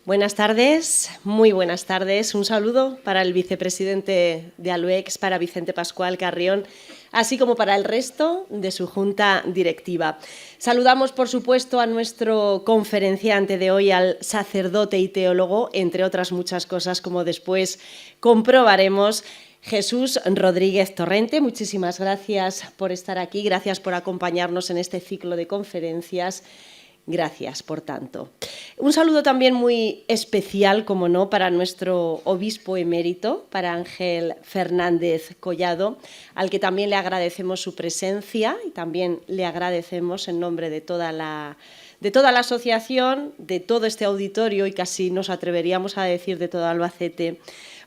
Buenas tardes, muy buenas tardes. Un saludo para el vicepresidente de ALUEX, para Vicente Pascual Carrión, así como para el resto de su junta directiva. Saludamos, por supuesto, a nuestro conferenciante de hoy, al sacerdote y teólogo, entre otras muchas cosas, como después comprobaremos, Jesús Rodríguez Torrente. Muchísimas gracias por estar aquí, gracias por acompañarnos en este ciclo de conferencias. Gracias, por tanto. Un saludo también muy especial, como no, para nuestro obispo emérito, para Ángel Fernández Collado, al que también le agradecemos su presencia y también le agradecemos en nombre de toda la asociación, de todo este auditorio y casi nos atreveríamos a decir de todo Albacete,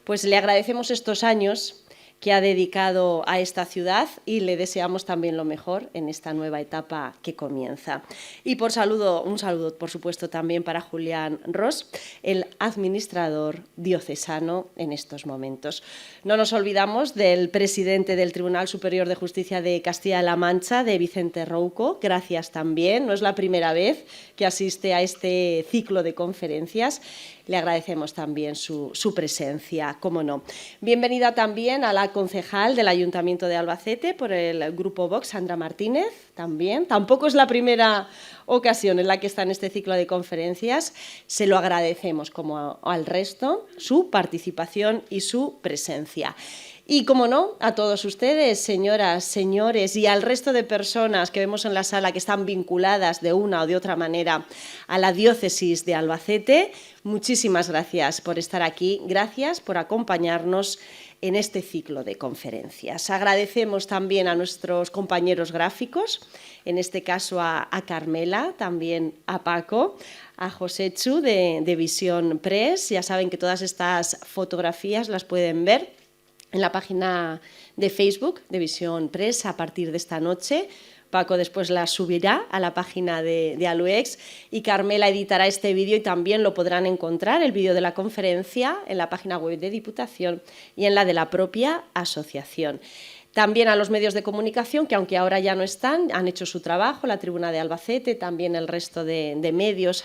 pues le agradecemos estos años que ha dedicado a esta ciudad y le deseamos también lo mejor en esta nueva etapa que comienza. Y un saludo, por supuesto, también para Julián Ros, el administrador diocesano en estos momentos. No nos olvidamos del presidente del Tribunal Superior de Justicia de Castilla-La Mancha, de Vicente Rouco. Gracias también, no es la primera vez que asiste a este ciclo de conferencias. Le agradecemos también su presencia, cómo no. Bienvenida también a la concejal del Ayuntamiento de Albacete por el Grupo Vox, Sandra Martínez, también. Tampoco es la primera ocasión en la que está en este ciclo de conferencias. Se lo agradecemos, como al resto, su participación y su presencia. Y, como no, a todos ustedes, señoras, señores, y al resto de personas que vemos en la sala que están vinculadas de una o de otra manera a la diócesis de Albacete, muchísimas gracias por estar aquí, gracias por acompañarnos en este ciclo de conferencias. Agradecemos también a nuestros compañeros gráficos, en este caso a Carmela, también a Paco, a Josechu de Visión Press. Ya saben que todas estas fotografías las pueden ver en la página de Facebook de Visión Press a partir de esta noche. Paco después la subirá a la página de ALUEX y Carmela editará este vídeo y también lo podrán encontrar, el vídeo de la conferencia, en la página web de Diputación y en la de la propia asociación. También a los medios de comunicación, que aunque ahora ya no están, han hecho su trabajo, la Tribuna de Albacete, también el resto de medios,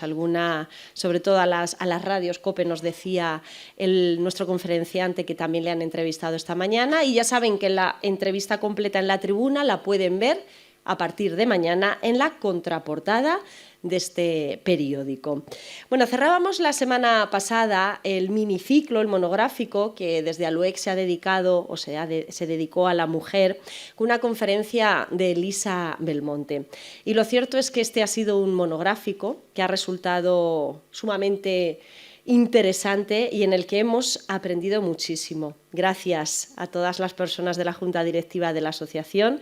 sobre todo a las radios. COPE nos decía nuestro conferenciante que también le han entrevistado esta mañana, y ya saben que la entrevista completa en la Tribuna la pueden ver a partir de mañana en la contraportada de este periódico. Bueno, cerrábamos la semana pasada el miniciclo, el monográfico, que desde ALUEX se ha dedicado, se dedicó a la mujer, con una conferencia de Elisa Belmonte. Y lo cierto es que este ha sido un monográfico que ha resultado sumamente interesante y en el que hemos aprendido muchísimo. Gracias a todas las personas de la Junta Directiva de la asociación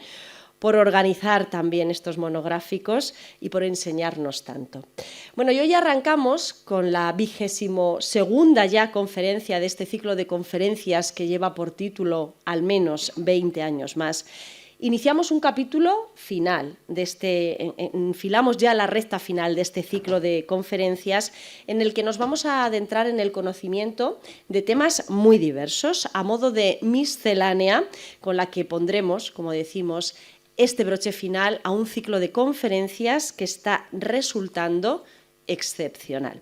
por organizar también estos monográficos y por enseñarnos tanto. Bueno, y hoy arrancamos con la 22ª ya conferencia de este ciclo de conferencias que lleva por título al menos 20 años más. Iniciamos un capítulo final enfilamos ya la recta final de este ciclo de conferencias en el que nos vamos a adentrar en el conocimiento de temas muy diversos, a modo de miscelánea, con la que pondremos, como decimos, este broche final a un ciclo de conferencias que está resultando excepcional.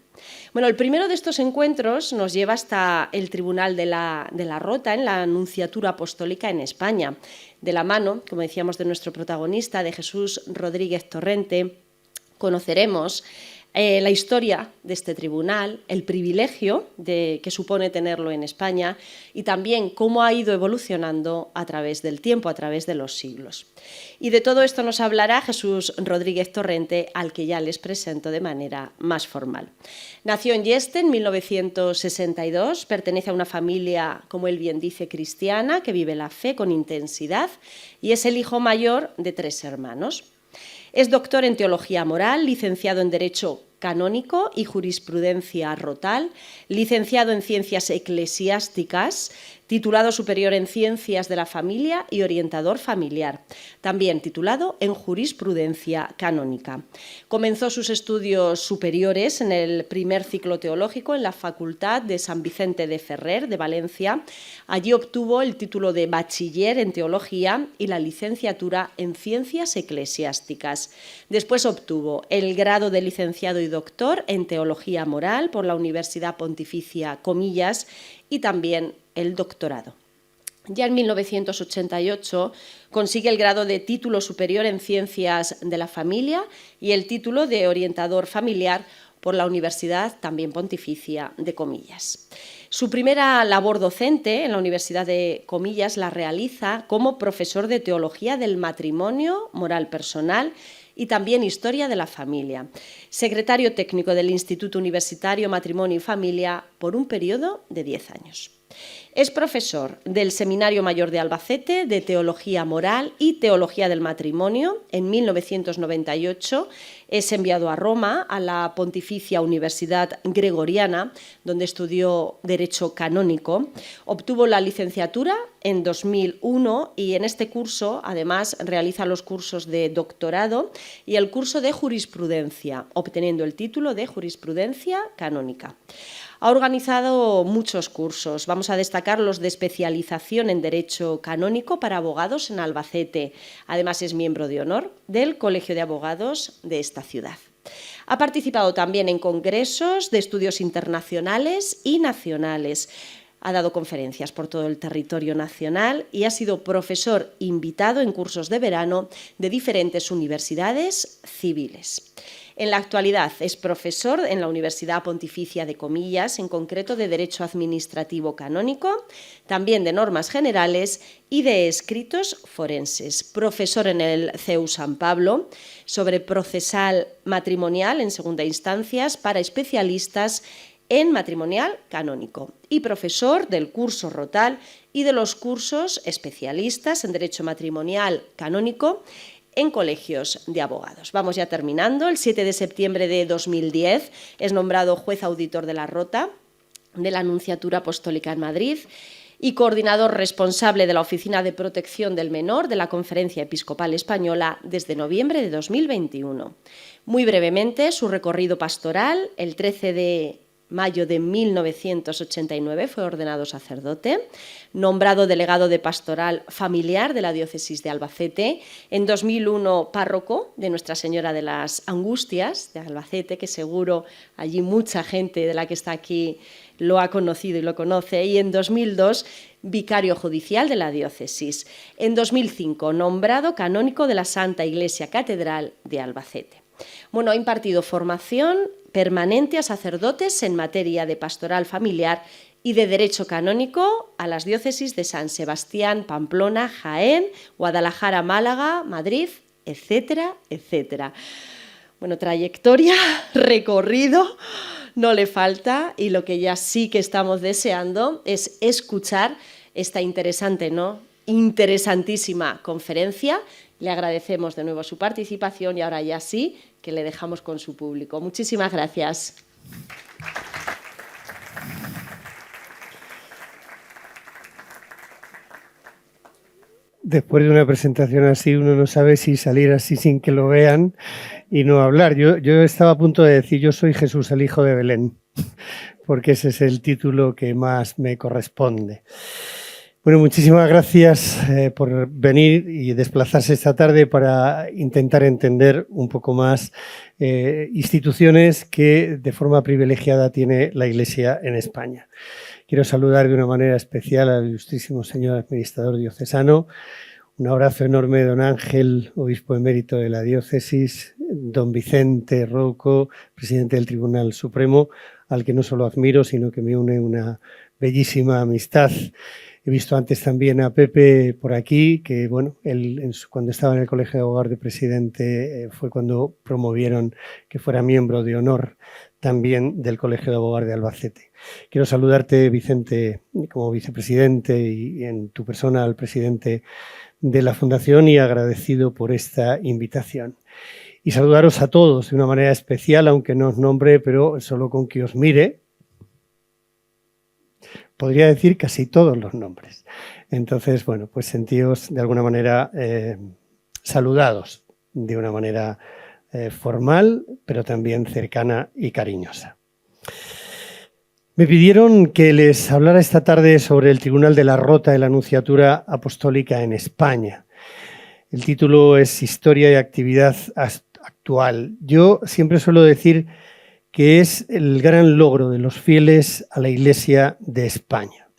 Bueno, el primero de estos encuentros nos lleva hasta el Tribunal de la Rota, en la Nunciatura Apostólica en España, de la mano, como decíamos, de nuestro protagonista, de Jesús Rodríguez Torrente. Conoceremos la historia de este tribunal, el privilegio que supone tenerlo en España y también cómo ha ido evolucionando a través del tiempo, a través de los siglos. Y de todo esto nos hablará Jesús Rodríguez Torrente, al que ya les presento de manera más formal. Nació en Yeste en 1962, pertenece a una familia, como él bien dice, cristiana, que vive la fe con intensidad y es el hijo mayor de 3 hermanos. Es doctor en Teología Moral, licenciado en Derecho Canónico y Jurisprudencia Rotal, licenciado en Ciencias Eclesiásticas, titulado superior en Ciencias de la Familia y orientador familiar, también titulado en Jurisprudencia Canónica. Comenzó sus estudios superiores en el primer ciclo teológico en la Facultad de San Vicente de Ferrer de Valencia. Allí obtuvo el título de bachiller en Teología y la licenciatura en Ciencias Eclesiásticas. Después obtuvo el grado de licenciado y y doctor en Teología Moral por la Universidad Pontificia Comillas y también el doctorado. Ya en 1988 consigue el grado de título superior en Ciencias de la Familia y el título de orientador familiar por la Universidad también Pontificia de Comillas. Su primera labor docente en la Universidad de Comillas la realiza como profesor de Teología del Matrimonio, Moral Personal y también Historia de la Familia. Secretario técnico del Instituto Universitario Matrimonio y Familia por un periodo de 10 años. Es profesor del Seminario Mayor de Albacete de Teología Moral y Teología del Matrimonio. En 1998 es enviado a Roma, a la Pontificia Universidad Gregoriana, donde estudió Derecho Canónico. Obtuvo la licenciatura en 2001 y en este curso, además, realiza los cursos de doctorado y el curso de jurisprudencia, obteniendo el título de Jurisprudencia Canónica. Ha organizado muchos cursos. Vamos a destacar los de especialización en Derecho Canónico para abogados en Albacete. Además, es miembro de honor del Colegio de Abogados de esta ciudad. Ha participado también en congresos de estudios internacionales y nacionales. Ha dado conferencias por todo el territorio nacional y ha sido profesor invitado en cursos de verano de diferentes universidades civiles. En la actualidad es profesor en la Universidad Pontificia de Comillas, en concreto de Derecho Administrativo Canónico, también de Normas Generales y de Escritos Forenses. Profesor en el CEU San Pablo sobre procesal matrimonial en segunda instancia para especialistas en matrimonial canónico y profesor del curso Rotal y de los cursos especialistas en Derecho Matrimonial Canónico en colegios de abogados. Vamos ya terminando. El 7 de septiembre de 2010 es nombrado juez auditor de la Rota de la Nunciatura Apostólica en Madrid y coordinador responsable de la Oficina de Protección del Menor de la Conferencia Episcopal Española desde noviembre de 2021. Muy brevemente, su recorrido pastoral: el 13 de mayo de 1989 fue ordenado sacerdote, nombrado delegado de pastoral familiar de la diócesis de Albacete, en 2001 párroco de Nuestra Señora de las Angustias de Albacete, que seguro allí mucha gente de la que está aquí lo ha conocido y lo conoce, y en 2002 vicario judicial de la diócesis. En 2005 nombrado canónico de la Santa Iglesia Catedral de Albacete. Bueno, ha impartido formación permanente a sacerdotes en materia de pastoral familiar y de derecho canónico a las diócesis de San Sebastián, Pamplona, Jaén, Guadalajara, Málaga, Madrid, etcétera, etcétera. Bueno, trayectoria, recorrido, no le falta, y lo que ya sí que estamos deseando es escuchar esta interesante, ¿no?, interesantísima conferencia. Le agradecemos de nuevo su participación y ahora ya sí que le dejamos con su público. Muchísimas gracias. Después de una presentación así, uno no sabe si salir así sin que lo vean y no hablar. Yo estaba a punto de decir: yo soy Jesús, el hijo de Belén, porque ese es el título que más me corresponde. Bueno, muchísimas gracias por venir y desplazarse esta tarde para intentar entender un poco más instituciones que de forma privilegiada tiene la Iglesia en España. Quiero saludar de una manera especial al ilustrísimo señor administrador diocesano. Un abrazo enorme, don Ángel, obispo emérito de la diócesis, don Vicente Rouco, presidente del Tribunal Supremo, al que no solo admiro, sino que me une una bellísima amistad. He visto antes también a Pepe por aquí, que bueno, él cuando estaba en el Colegio de Abogados de presidente fue cuando promovieron que fuera miembro de honor también del Colegio de Abogados de Albacete. Quiero saludarte, Vicente, como vicepresidente y en tu persona al presidente de la Fundación, y agradecido por esta invitación. Y saludaros a todos de una manera especial, aunque no os nombre, pero solo con que os mire, podría decir casi todos los nombres. Entonces, bueno, pues sentíos de alguna manera saludados de una manera formal, pero también cercana y cariñosa. Me pidieron que les hablara esta tarde sobre el Tribunal de la Rota de la Nunciatura Apostólica en España. El título es Historia y Actividad Actual. Yo siempre suelo decir que es el gran logro de los fieles a la Iglesia de España.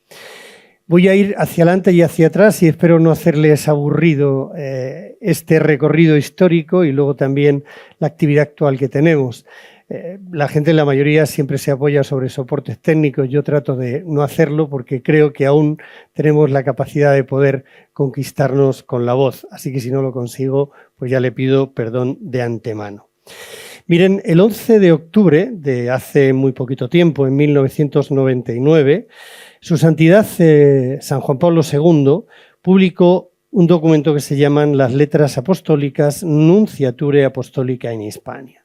Voy a ir hacia adelante y hacia atrás y espero no hacerles aburrido este recorrido histórico y luego también la actividad actual que tenemos. La gente, la mayoría, siempre se apoya sobre soportes técnicos. Yo trato de no hacerlo porque creo que aún tenemos la capacidad de poder conquistarnos con la voz. Así que si no lo consigo, pues ya le pido perdón de antemano. Miren, el 11 de octubre de hace muy poquito tiempo, en 1999, Su Santidad San Juan Pablo II publicó un documento que se llaman las Letras Apostólicas Nunciaturae Apostolicae in Hispania.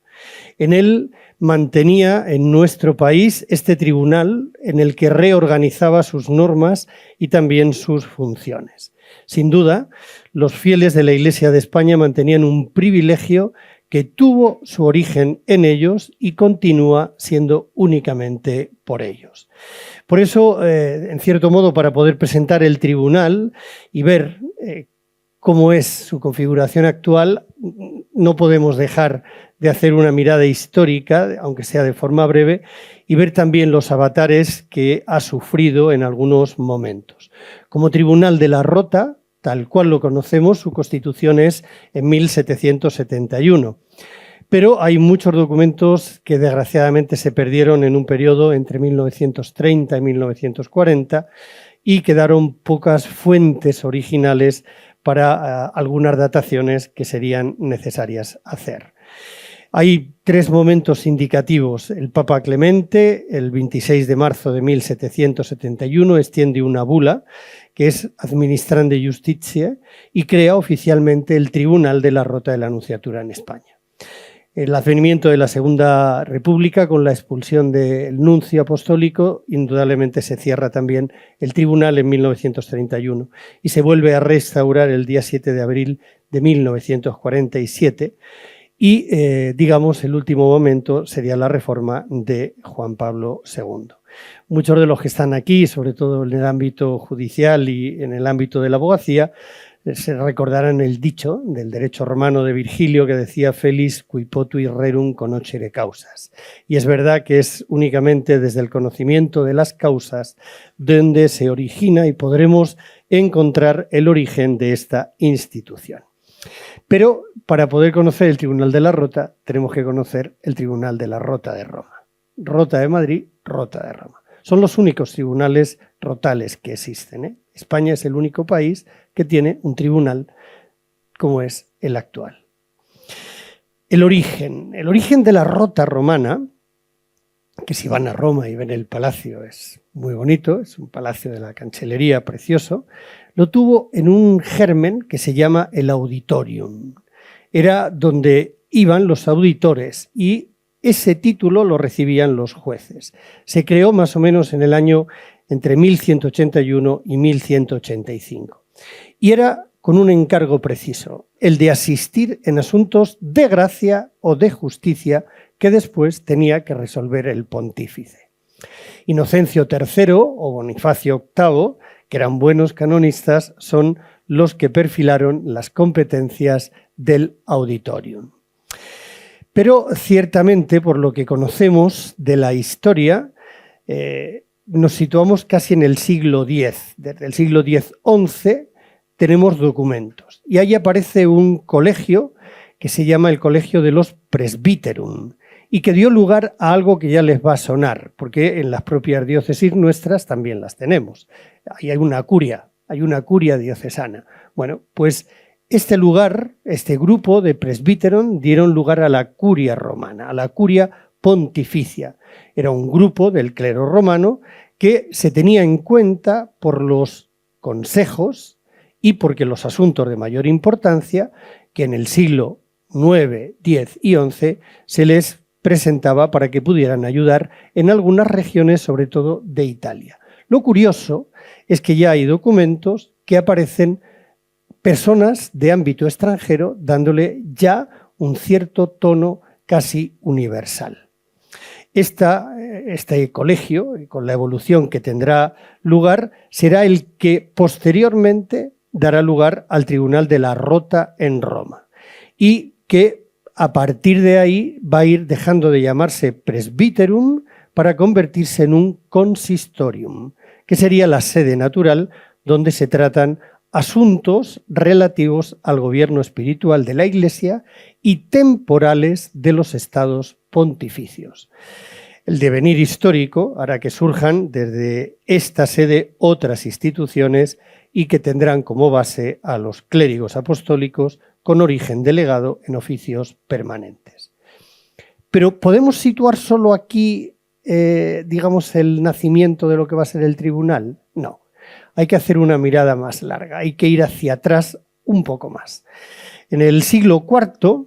En él mantenía en nuestro país este tribunal en el que reorganizaba sus normas y también sus funciones. Sin duda, los fieles de la Iglesia de España mantenían un privilegio que tuvo su origen en ellos y continúa siendo únicamente por ellos. Por eso, en cierto modo, para poder presentar el tribunal y ver cómo es su configuración actual, no podemos dejar de hacer una mirada histórica, aunque sea de forma breve, y ver también los avatares que ha sufrido en algunos momentos. Como Tribunal de la Rota, tal cual lo conocemos, su constitución es en 1771. Pero hay muchos documentos que desgraciadamente se perdieron en un periodo entre 1930 y 1940 y quedaron pocas fuentes originales para algunas dataciones que serían necesarias hacer. Hay tres momentos indicativos. El Papa Clemente, el 26 de marzo de 1771, extiende una bula, que es Administrandi Justitiae, y crea oficialmente el Tribunal de la Rota de la Nunciatura en España. El advenimiento de la Segunda República, con la expulsión del nuncio apostólico, indudablemente se cierra también el tribunal en 1931 y se vuelve a restaurar el día 7 de abril de 1947 y, digamos, el último momento sería la reforma de Juan Pablo II. Muchos de los que están aquí, sobre todo en el ámbito judicial y en el ámbito de la abogacía, se recordarán el dicho del derecho romano de Virgilio que decía Felis qui potui rerum conocere causas. Y es verdad que es únicamente desde el conocimiento de las causas donde se origina y podremos encontrar el origen de esta institución. Pero para poder conocer el Tribunal de la Rota tenemos que conocer el Tribunal de la Rota de Roma. Rota de Madrid, Rota de Roma. Son los únicos tribunales rotales que existen, España es el único país que tiene un tribunal como es el actual. El origen de la Rota romana, que si van a Roma y ven el palacio es muy bonito, es un palacio de la Cancellería precioso, lo tuvo en un germen que se llama el auditorium. Era donde iban los auditores y ese título lo recibían los jueces. Se creó más o menos en el año entre 1181 y 1185. Y era con un encargo preciso, el de asistir en asuntos de gracia o de justicia que después tenía que resolver el pontífice. Inocencio III o Bonifacio VIII, que eran buenos canonistas, son los que perfilaron las competencias del auditorium. Pero ciertamente, por lo que conocemos de la historia, nos situamos casi en el siglo X. Desde el siglo X-XI tenemos documentos. Y ahí aparece un colegio que se llama el Colegio de los Presbyterum y que dio lugar a algo que ya les va a sonar, porque en las propias diócesis nuestras también las tenemos. Ahí hay una curia diocesana. Bueno, pues este lugar, este grupo de presbíteros dieron lugar a la curia romana, a la curia pontificia. Era un grupo del clero romano que se tenía en cuenta por los consejos y porque los asuntos de mayor importancia que en el siglo IX, X y XI se les presentaba para que pudieran ayudar en algunas regiones, sobre todo de Italia. Lo curioso es que ya hay documentos que aparecen personas de ámbito extranjero dándole ya un cierto tono casi universal. Este colegio, con la evolución que tendrá lugar, será el que posteriormente dará lugar al Tribunal de la Rota en Roma y que a partir de ahí va a ir dejando de llamarse presbiterum para convertirse en un consistorium, que sería la sede natural donde se tratan asuntos relativos al gobierno espiritual de la Iglesia y temporales de los estados pontificios. El devenir histórico hará que surjan desde esta sede otras instituciones y que tendrán como base a los clérigos apostólicos con origen delegado en oficios permanentes. Pero ¿podemos situar solo aquí, digamos, el nacimiento de lo que va a ser el tribunal? No. Hay que hacer una mirada más larga, hay que ir hacia atrás un poco más. En el siglo IV,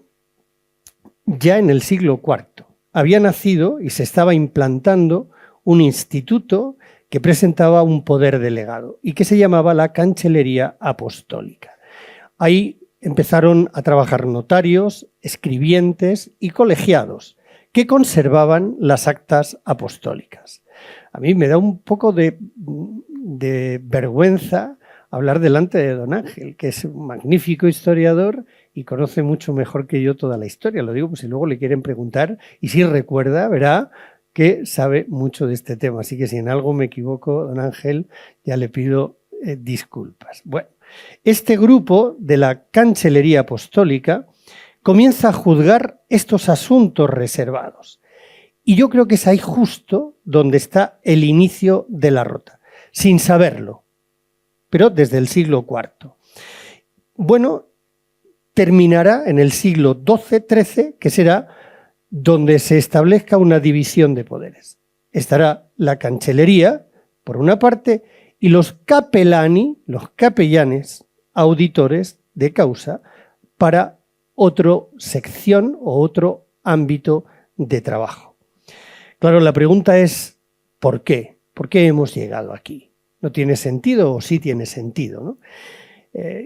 ya en el siglo IV, había nacido y se estaba implantando un instituto que presentaba un poder delegado y que se llamaba la Cancellería Apostólica. Ahí empezaron a trabajar notarios, escribientes y colegiados que conservaban las actas apostólicas. A mí me da un poco de vergüenza hablar delante de don Ángel, que es un magnífico historiador y conoce mucho mejor que yo toda la historia. Lo digo, pues si luego le quieren preguntar y si recuerda, verá que sabe mucho de este tema. Así que si en algo me equivoco, don Ángel, ya le pido disculpas. Bueno, este grupo de la Cancellería Apostólica comienza a juzgar estos asuntos reservados. Y yo creo que es ahí justo donde está el inicio de la rota, sin saberlo, pero desde el siglo IV. Bueno, terminará en el siglo XII-XIII, que será donde se establezca una división de poderes. Estará la Cancellería, por una parte, y los capellani, los capellanes, auditores de causa, para otra sección o otro ámbito de trabajo. Claro, la pregunta es, ¿por qué? ¿Por qué hemos llegado aquí? ¿No tiene sentido o sí tiene sentido, ¿no?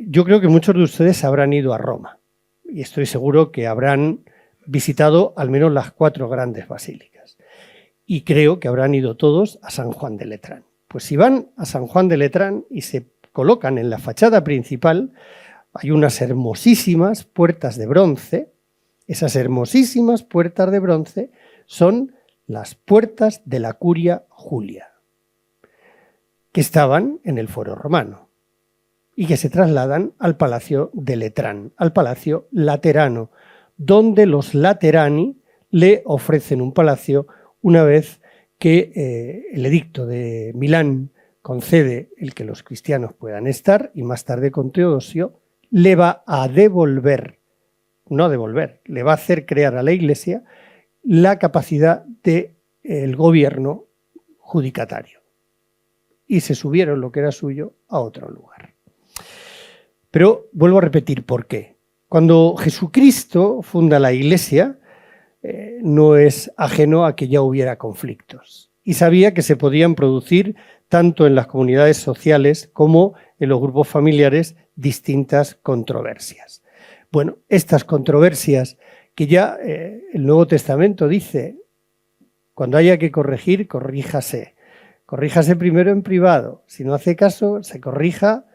Yo creo que muchos de ustedes habrán ido a Roma y estoy seguro que habrán visitado al menos las 4 grandes basílicas. Y creo que habrán ido todos a San Juan de Letrán. Pues si van a San Juan de Letrán y se colocan en la fachada principal, hay unas hermosísimas puertas de bronce. Esas hermosísimas puertas de bronce son las puertas de la Curia Julia, que estaban en el Foro Romano y que se trasladan al Palacio de Letrán, al Palacio Laterano, donde los Laterani le ofrecen un palacio una vez que el edicto de Milán concede el que los cristianos puedan estar y más tarde con Teodosio le va a devolver, no devolver, le va a hacer crear a la Iglesia la capacidad del gobierno judicatario. Y se subieron lo que era suyo a otro lugar. Pero vuelvo a repetir por qué. Cuando Jesucristo funda la Iglesia, no es ajeno a que ya hubiera conflictos. Y sabía que se podían producir tanto en las comunidades sociales como en los grupos familiares distintas controversias. Bueno, estas controversias que ya el Nuevo Testamento dice, cuando haya que corregir, corríjase. Corríjase primero en privado. Si no hace caso, se corrija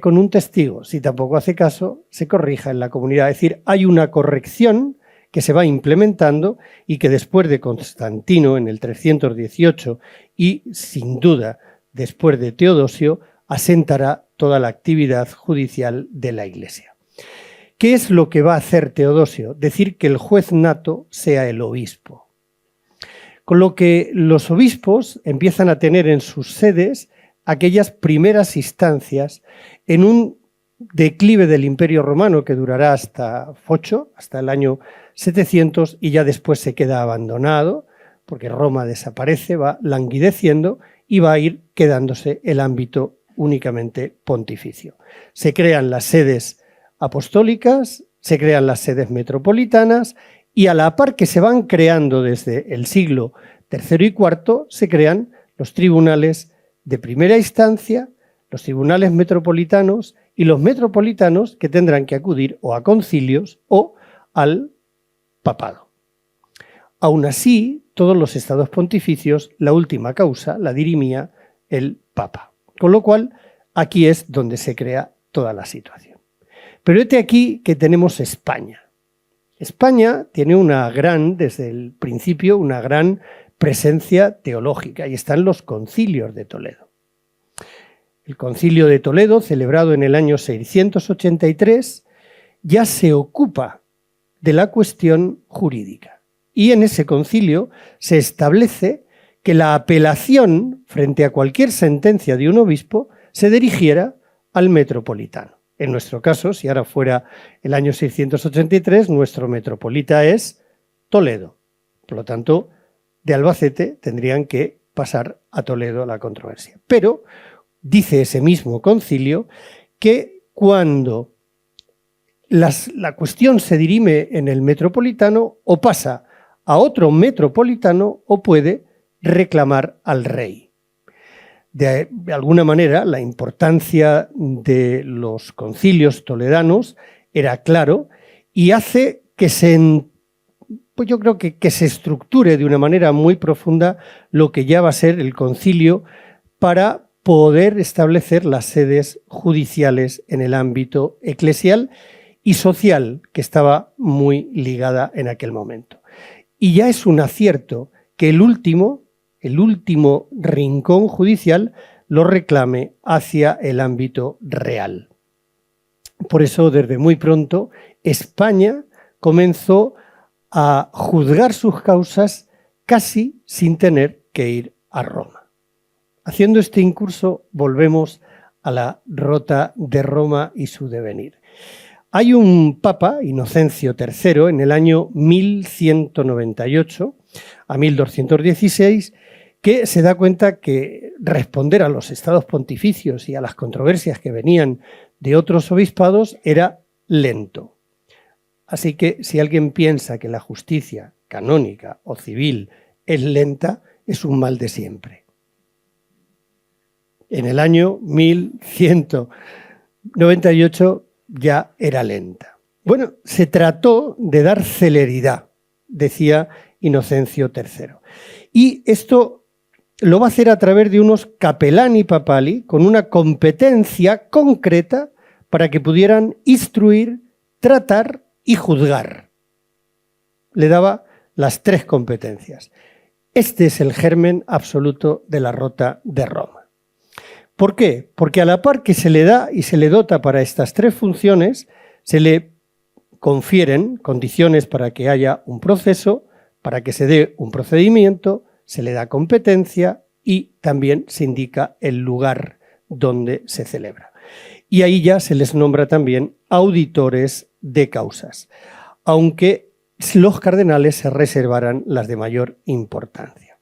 con un testigo. Si tampoco hace caso, se corrija en la comunidad. Es decir, hay una corrección que se va implementando y que después de Constantino en el 318 y sin duda después de Teodosio asentará toda la actividad judicial de la Iglesia. ¿Qué es lo que va a hacer Teodosio? Decir que el juez nato sea el obispo. Con lo que los obispos empiezan a tener en sus sedes aquellas primeras instancias en un declive del Imperio Romano que durará hasta Focho, hasta el año 700, y ya después se queda abandonado, porque Roma desaparece, va languideciendo y va a ir quedándose el ámbito únicamente pontificio. Se crean las sedes apostólicas, se crean las sedes metropolitanas y a la par que se van creando desde el siglo III y IV, se crean los tribunales de primera instancia, los tribunales metropolitanos y los metropolitanos que tendrán que acudir o a concilios o al papado. Aún así, todos los estados pontificios, la última causa la dirimía el Papa. Con lo cual, aquí es donde se crea toda la situación. Pero este aquí que tenemos España. España tiene desde el principio, una gran presencia teológica y están los concilios de Toledo. El concilio de Toledo, celebrado en el año 683, ya se ocupa de la cuestión jurídica. Y en ese concilio se establece que la apelación frente a cualquier sentencia de un obispo se dirigiera al metropolitano. En nuestro caso, si ahora fuera el año 683, nuestro metropolita es Toledo. Por lo tanto, de Albacete tendrían que pasar a Toledo la controversia. Pero dice ese mismo concilio que cuando la cuestión se dirime en el metropolitano, o pasa a otro metropolitano o puede reclamar al rey. De alguna manera, la importancia de los concilios toledanos era claro y hace que yo creo que se estructure de una manera muy profunda lo que ya va a ser el concilio para poder establecer las sedes judiciales en el ámbito eclesial y social, que estaba muy ligada en aquel momento. Y ya es un acierto que el último rincón judicial lo reclame hacia el ámbito real. Por eso, desde muy pronto, España comenzó a juzgar sus causas casi sin tener que ir a Roma. Haciendo este incurso, volvemos a la Rota de Roma y su devenir. Hay un papa, Inocencio III, en el año 1198 a 1216, que se da cuenta que responder a los estados pontificios y a las controversias que venían de otros obispados era lento. Así que si alguien piensa que la justicia canónica o civil es lenta, es un mal de siempre. En el año 1198 ya era lenta. Bueno, se trató de dar celeridad, decía Inocencio III. Y esto lo va a hacer a través de unos capellani papali con una competencia concreta para que pudieran instruir, tratar y juzgar. Le daba las tres competencias. Este es el germen absoluto de la Rota de Roma. ¿Por qué? Porque a la par que se le da y se le dota para estas tres funciones, se le confieren condiciones para que haya un proceso, para que se dé un procedimiento, se le da competencia y también se indica el lugar donde se celebra. Y ahí ya se les nombra también auditores de causas, aunque los cardenales se reservaran las de mayor importancia.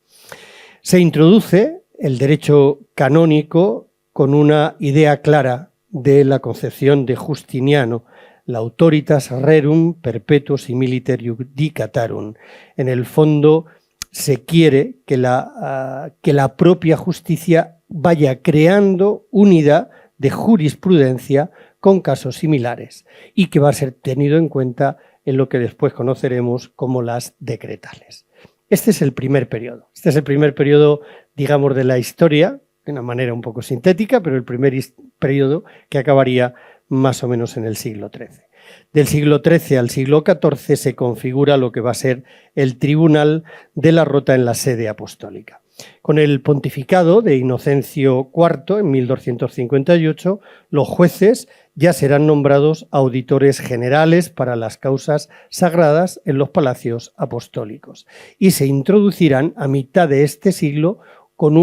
Se introduce el derecho canónico con una idea clara de la concepción de Justiniano, la autoritas rerum perpetuos y militer judicatarum. En el fondo se quiere que la propia justicia vaya creando unidad de jurisprudencia con casos similares y que va a ser tenido en cuenta en lo que después conoceremos como las decretales. Este es el primer periodo. Este es el primer periodo, digamos, de la historia, de una manera un poco sintética, pero el primer periodo que acabaría más o menos en el siglo XIII. Del siglo XIII al siglo XIV se configura lo que va a ser el Tribunal de la Rota en la sede apostólica. Con el pontificado de Inocencio IV en 1258, los jueces ya serán nombrados auditores generales para las causas sagradas en los palacios apostólicos y se introducirán a mitad de este siglo con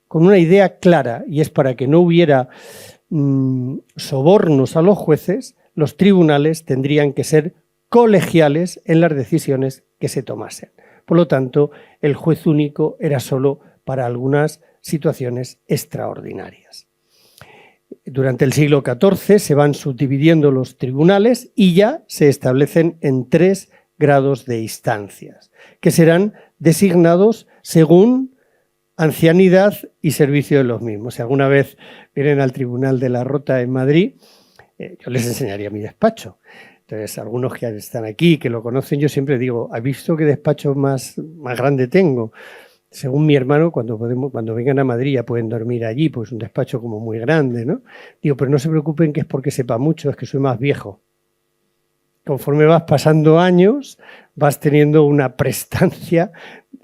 una idea clara, y es para que no hubiera sobornos a los jueces. Los tribunales tendrían que ser colegiales en las decisiones que se tomasen. Por lo tanto, el juez único era solo para algunas situaciones extraordinarias. Durante el siglo XIV se van subdividiendo los tribunales y ya se establecen en 3 grados de instancias, que serán designados según ancianidad y servicio de los mismos. Si alguna vez vienen al Tribunal de la Rota en Madrid, yo les enseñaría mi despacho. Entonces, algunos que están aquí, que lo conocen, yo siempre digo, ¿has visto qué despacho más grande tengo? Según mi hermano, cuando vengan a Madrid ya pueden dormir allí, pues es un despacho como muy grande, ¿no? Digo, pero no se preocupen que es porque sepa mucho, es que soy más viejo. conforme vas pasando años, vas teniendo una prestancia,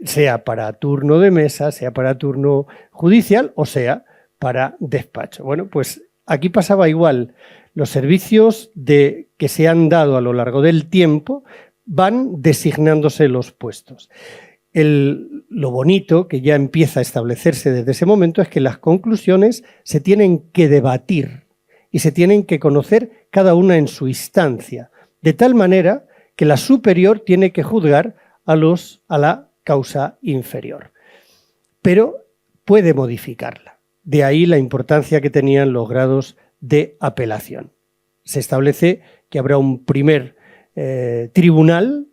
sea para turno de mesa, sea para turno judicial o sea para despacho. Bueno, pues aquí pasaba igual. Los servicios que se han dado a lo largo del tiempo van designándose los puestos. Lo bonito que ya empieza a establecerse desde ese momento es que las conclusiones se tienen que debatir y se tienen que conocer cada una en su instancia, de tal manera que la superior tiene que juzgar a la causa inferior, pero puede modificarla. De ahí la importancia que tenían los grados de apelación. Se establece que habrá un primer tribunal,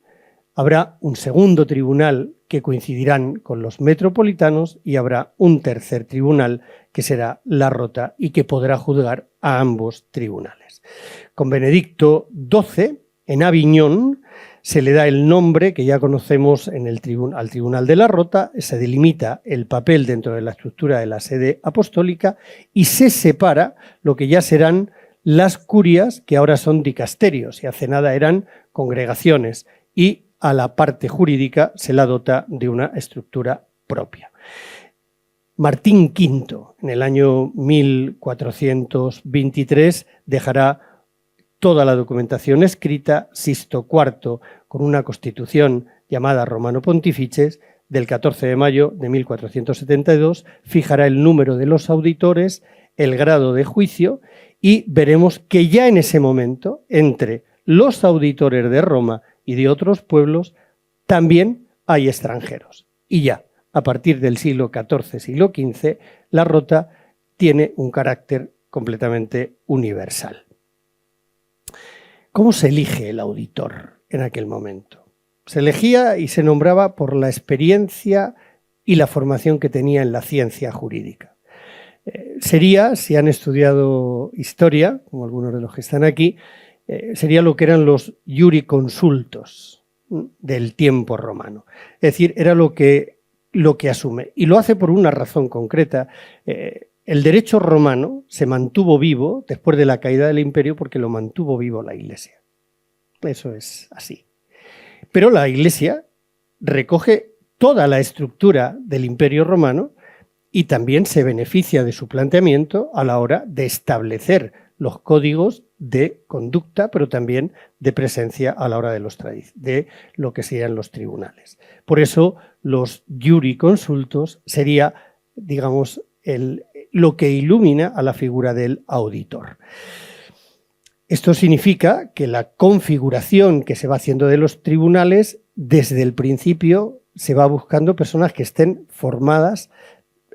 habrá un segundo tribunal que coincidirán con los metropolitanos y habrá un tercer tribunal que será la Rota y que podrá juzgar a ambos tribunales. Con Benedicto XII, en Aviñón, se le da el nombre que ya conocemos al Tribunal de la Rota, se delimita el papel dentro de la estructura de la sede apostólica y se separa lo que ya serán las curias, que ahora son dicasterios y hace nada eran congregaciones, y a la parte jurídica se la dota de una estructura propia. Martín V, en el año 1423, dejará toda la documentación escrita. Sixto IV, con una constitución llamada Romano Pontifices, del 14 de mayo de 1472, fijará el número de los auditores, el grado de juicio, y veremos que ya en ese momento, entre los auditores de Roma y de otros pueblos, también hay extranjeros. Y ya, a partir del siglo XIV, siglo XV, la Rota tiene un carácter completamente universal. ¿Cómo se elige el auditor en aquel momento? Se elegía y se nombraba por la experiencia y la formación que tenía en la ciencia jurídica. Sería, si han estudiado historia, como algunos de los que están aquí, sería lo que eran los iuriconsultos del tiempo romano. Es decir, era lo que asume. Y lo hace por una razón concreta. El derecho romano se mantuvo vivo después de la caída del imperio porque lo mantuvo vivo la Iglesia. Eso es así. Pero la Iglesia recoge toda la estructura del imperio romano y también se beneficia de su planteamiento a la hora de establecer los códigos de conducta, pero también de presencia a la hora de lo que serían los tribunales. Por eso los iuriconsultos sería, digamos, lo que ilumina a la figura del auditor. Esto significa que la configuración que se va haciendo de los tribunales, desde el principio se va buscando personas que estén formadas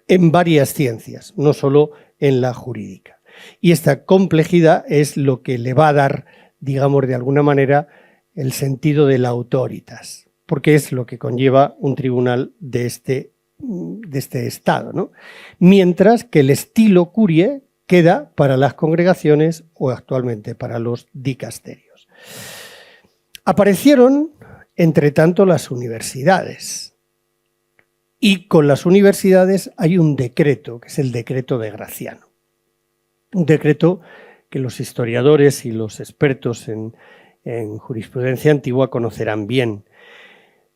en varias ciencias, no solo en la jurídica. Y esta complejidad es lo que le va a dar, digamos, de alguna manera, el sentido de la autoritas, porque es lo que conlleva un tribunal de este estado, ¿no? Mientras que el estilo curie queda para las congregaciones o actualmente para los dicasterios. Aparecieron, entre tanto, las universidades. Y con las universidades hay un decreto, que es el decreto de Graciano. Un decreto que los historiadores y los expertos en jurisprudencia antigua conocerán bien.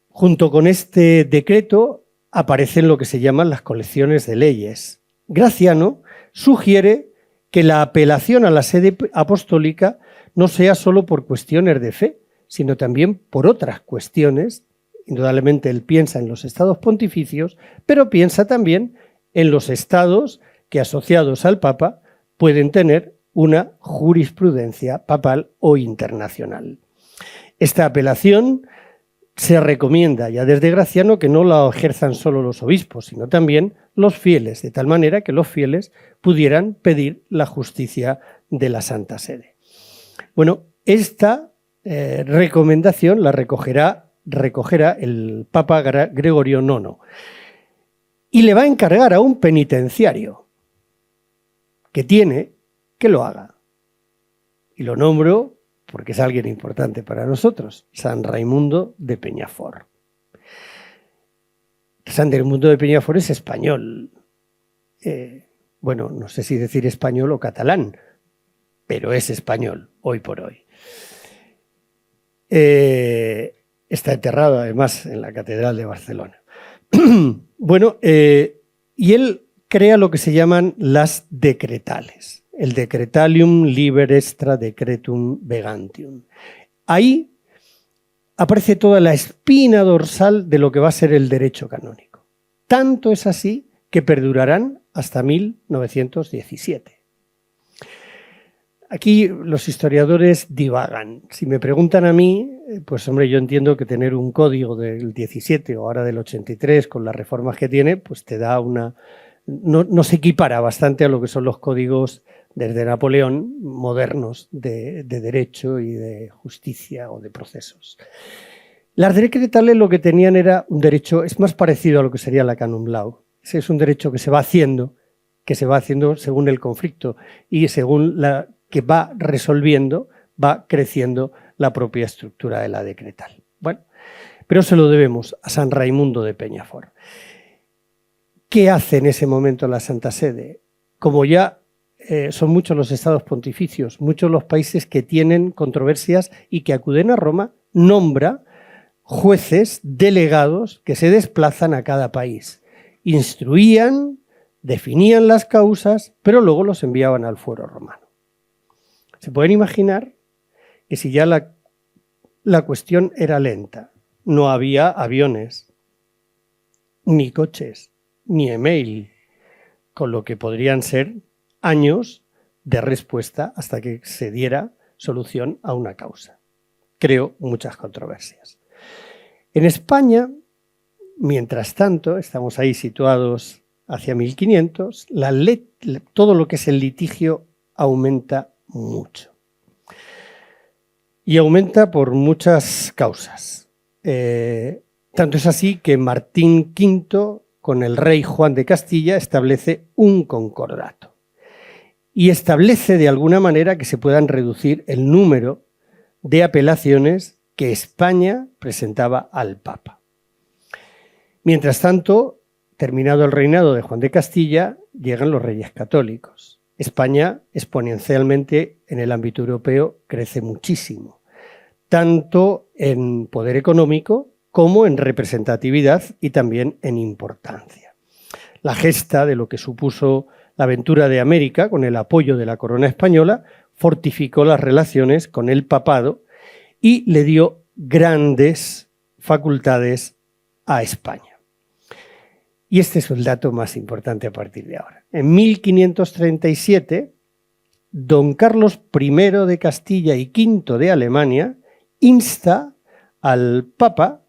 Junto con este decreto aparecen lo que se llaman las colecciones de leyes. Graciano sugiere que la apelación a la sede apostólica no sea solo por cuestiones de fe, sino también por otras cuestiones. Indudablemente él piensa en los estados pontificios, pero piensa también en los estados que, asociados al Papa, pueden tener una jurisprudencia papal o internacional. Esta apelación se recomienda ya desde Graciano que no la ejerzan solo los obispos, sino también los fieles, de tal manera que los fieles pudieran pedir la justicia de la Santa Sede. Bueno, esta recomendación la recogerá el Papa Gregorio IX y le va a encargar a un penitenciario que lo haga. Y lo nombro porque es alguien importante para nosotros, San Raimundo de Peñafort. San Raimundo de Peñafort es español. Bueno, no sé si decir español o catalán, pero es español, hoy por hoy. está enterrado además en la Catedral de Barcelona. Bueno, y él crea lo que se llaman las decretales, el Decretalium Liber Extra Decretum Vegantium. Ahí aparece toda la espina dorsal de lo que va a ser el derecho canónico. Tanto es así que perdurarán hasta 1917. Aquí los historiadores divagan. Si me preguntan a mí, pues hombre, yo entiendo que tener un código del 17 o ahora del 83 con las reformas que tiene, pues te da una... No se equipara bastante a lo que son los códigos desde Napoleón modernos de derecho y de justicia o de procesos. Las decretales lo que tenían era un derecho, es más parecido a lo que sería la Canon Law. Ese es un derecho que se va haciendo según el conflicto y según la que va resolviendo, va creciendo la propia estructura de la decretal. Bueno, pero se lo debemos a San Raimundo de Peñafort. ¿Qué hace en ese momento la Santa Sede? Como ya son muchos los estados pontificios, muchos los países que tienen controversias y que acuden a Roma, nombra jueces delegados que se desplazan a cada país. Instruían, definían las causas, pero luego los enviaban al fuero romano. Se pueden imaginar que si ya la cuestión era lenta, no había aviones, ni coches, ni email, con lo que podrían ser años de respuesta hasta que se diera solución a una causa. Creo muchas controversias. En España, mientras tanto, estamos ahí situados hacia 1500, todo lo que es el litigio aumenta mucho. Y aumenta por muchas causas. Tanto es así que Martín V, con el rey Juan de Castilla, establece un concordato. Y establece de alguna manera que se puedan reducir el número de apelaciones que España presentaba al Papa. Mientras tanto, terminado el reinado de Juan de Castilla, llegan los reyes católicos. España exponencialmente en el ámbito europeo crece muchísimo, tanto en poder económico como en representatividad y también en importancia. La gesta de lo que supuso la aventura de América con el apoyo de la corona española fortificó las relaciones con el papado y le dio grandes facultades a España. Y este es el dato más importante a partir de ahora. En 1537, don Carlos I de Castilla y V de Alemania insta al Papa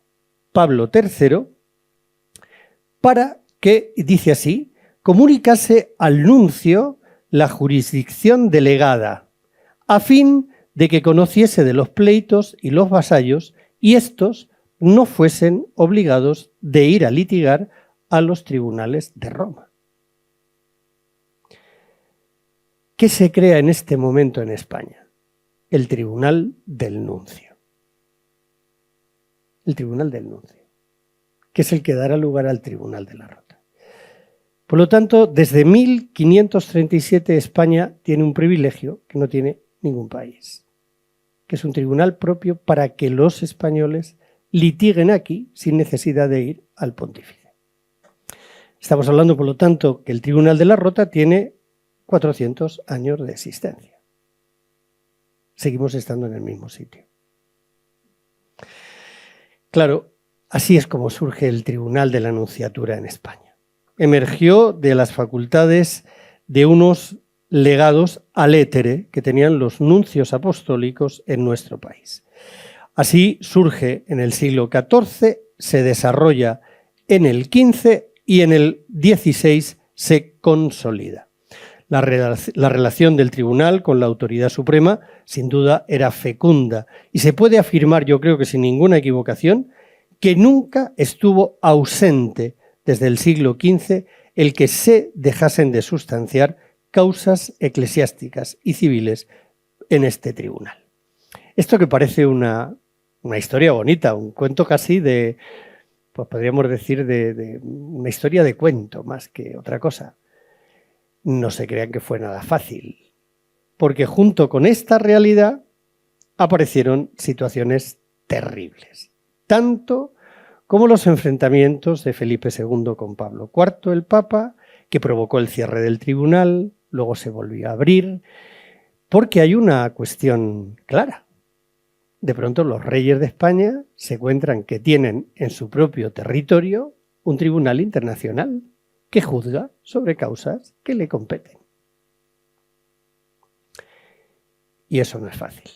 Pablo III para que, dice así, comunicase al nuncio la jurisdicción delegada, a fin de que conociese de los pleitos y los vasallos y éstos no fuesen obligados de ir a litigar a los tribunales de Roma. ¿Qué se crea en este momento en España? El Tribunal del Nuncio. El Tribunal del Nuncio, que es el que dará lugar al Tribunal de la Rota. Por lo tanto, desde 1537 España tiene un privilegio que no tiene ningún país, que es un tribunal propio para que los españoles litiguen aquí sin necesidad de ir al pontífice. Estamos hablando, por lo tanto, que el Tribunal de la Rota tiene 400 años de existencia. Seguimos estando en el mismo sitio. Claro, así es como surge el Tribunal de la Nunciatura en España. Emergió de las facultades de unos legados al étere que tenían los nuncios apostólicos en nuestro país. Así surge en el siglo XIV, se desarrolla en el XV y en el XVI se consolida. La relación del tribunal con la autoridad suprema, sin duda, era fecunda y se puede afirmar, yo creo que sin ninguna equivocación, que nunca estuvo ausente desde el siglo XV el que se dejasen de sustanciar causas eclesiásticas y civiles en este tribunal. Esto que parece una historia bonita, un cuento casi de, pues podríamos decir, de una historia de cuento más que otra cosa. No se crean que fue nada fácil, porque junto con esta realidad aparecieron situaciones terribles, tanto como los enfrentamientos de Felipe II con Pablo IV, el Papa, que provocó el cierre del tribunal, luego se volvió a abrir, porque hay una cuestión clara. De pronto los reyes de España se encuentran que tienen en su propio territorio un tribunal internacional que juzga sobre causas que le competen. Y eso no es fácil.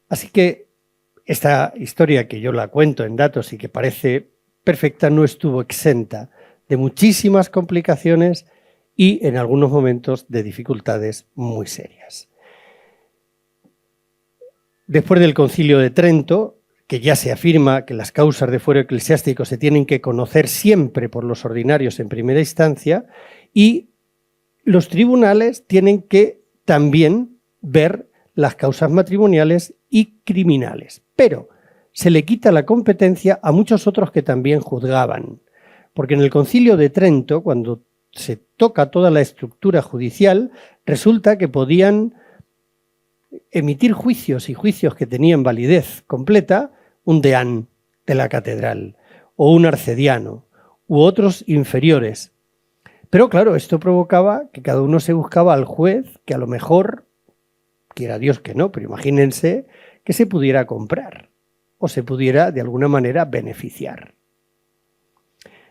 Así que esta historia, que yo la cuento en datos y que parece perfecta, no estuvo exenta de muchísimas complicaciones y en algunos momentos de dificultades muy serias. Después del Concilio de Trento, que ya se afirma que las causas de fuero eclesiástico se tienen que conocer siempre por los ordinarios en primera instancia, y los tribunales tienen que también ver las causas matrimoniales y criminales. Pero se le quita la competencia a muchos otros que también juzgaban. Porque en el Concilio de Trento, cuando se toca toda la estructura judicial, resulta que podían emitir juicios y juicios que tenían validez completa un deán de la catedral o un arcediano u otros inferiores. Pero claro, esto provocaba que cada uno se buscaba al juez que a lo mejor, quiera Dios que no, pero imagínense que se pudiera comprar o se pudiera de alguna manera beneficiar.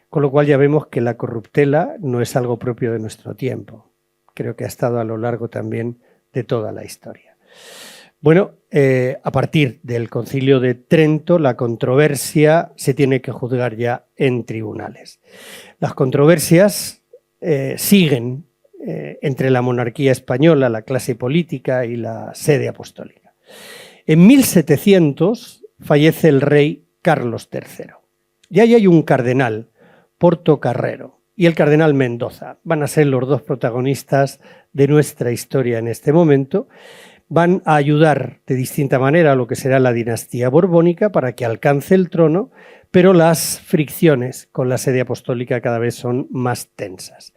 Con lo cual ya vemos que la corruptela no es algo propio de nuestro tiempo. Creo que ha estado a lo largo también de toda la historia. Bueno, a partir del Concilio de Trento, la controversia se tiene que juzgar ya en tribunales. Las controversias siguen entre la monarquía española, la clase política y la sede apostólica. En 1700 fallece el rey Carlos III. Y ahí hay un cardenal, Portocarrero, y el cardenal Mendoza. Van a ser los dos protagonistas de nuestra historia en este momento. Van a ayudar de distinta manera a lo que será la dinastía borbónica para que alcance el trono, pero las fricciones con la sede apostólica cada vez son más tensas.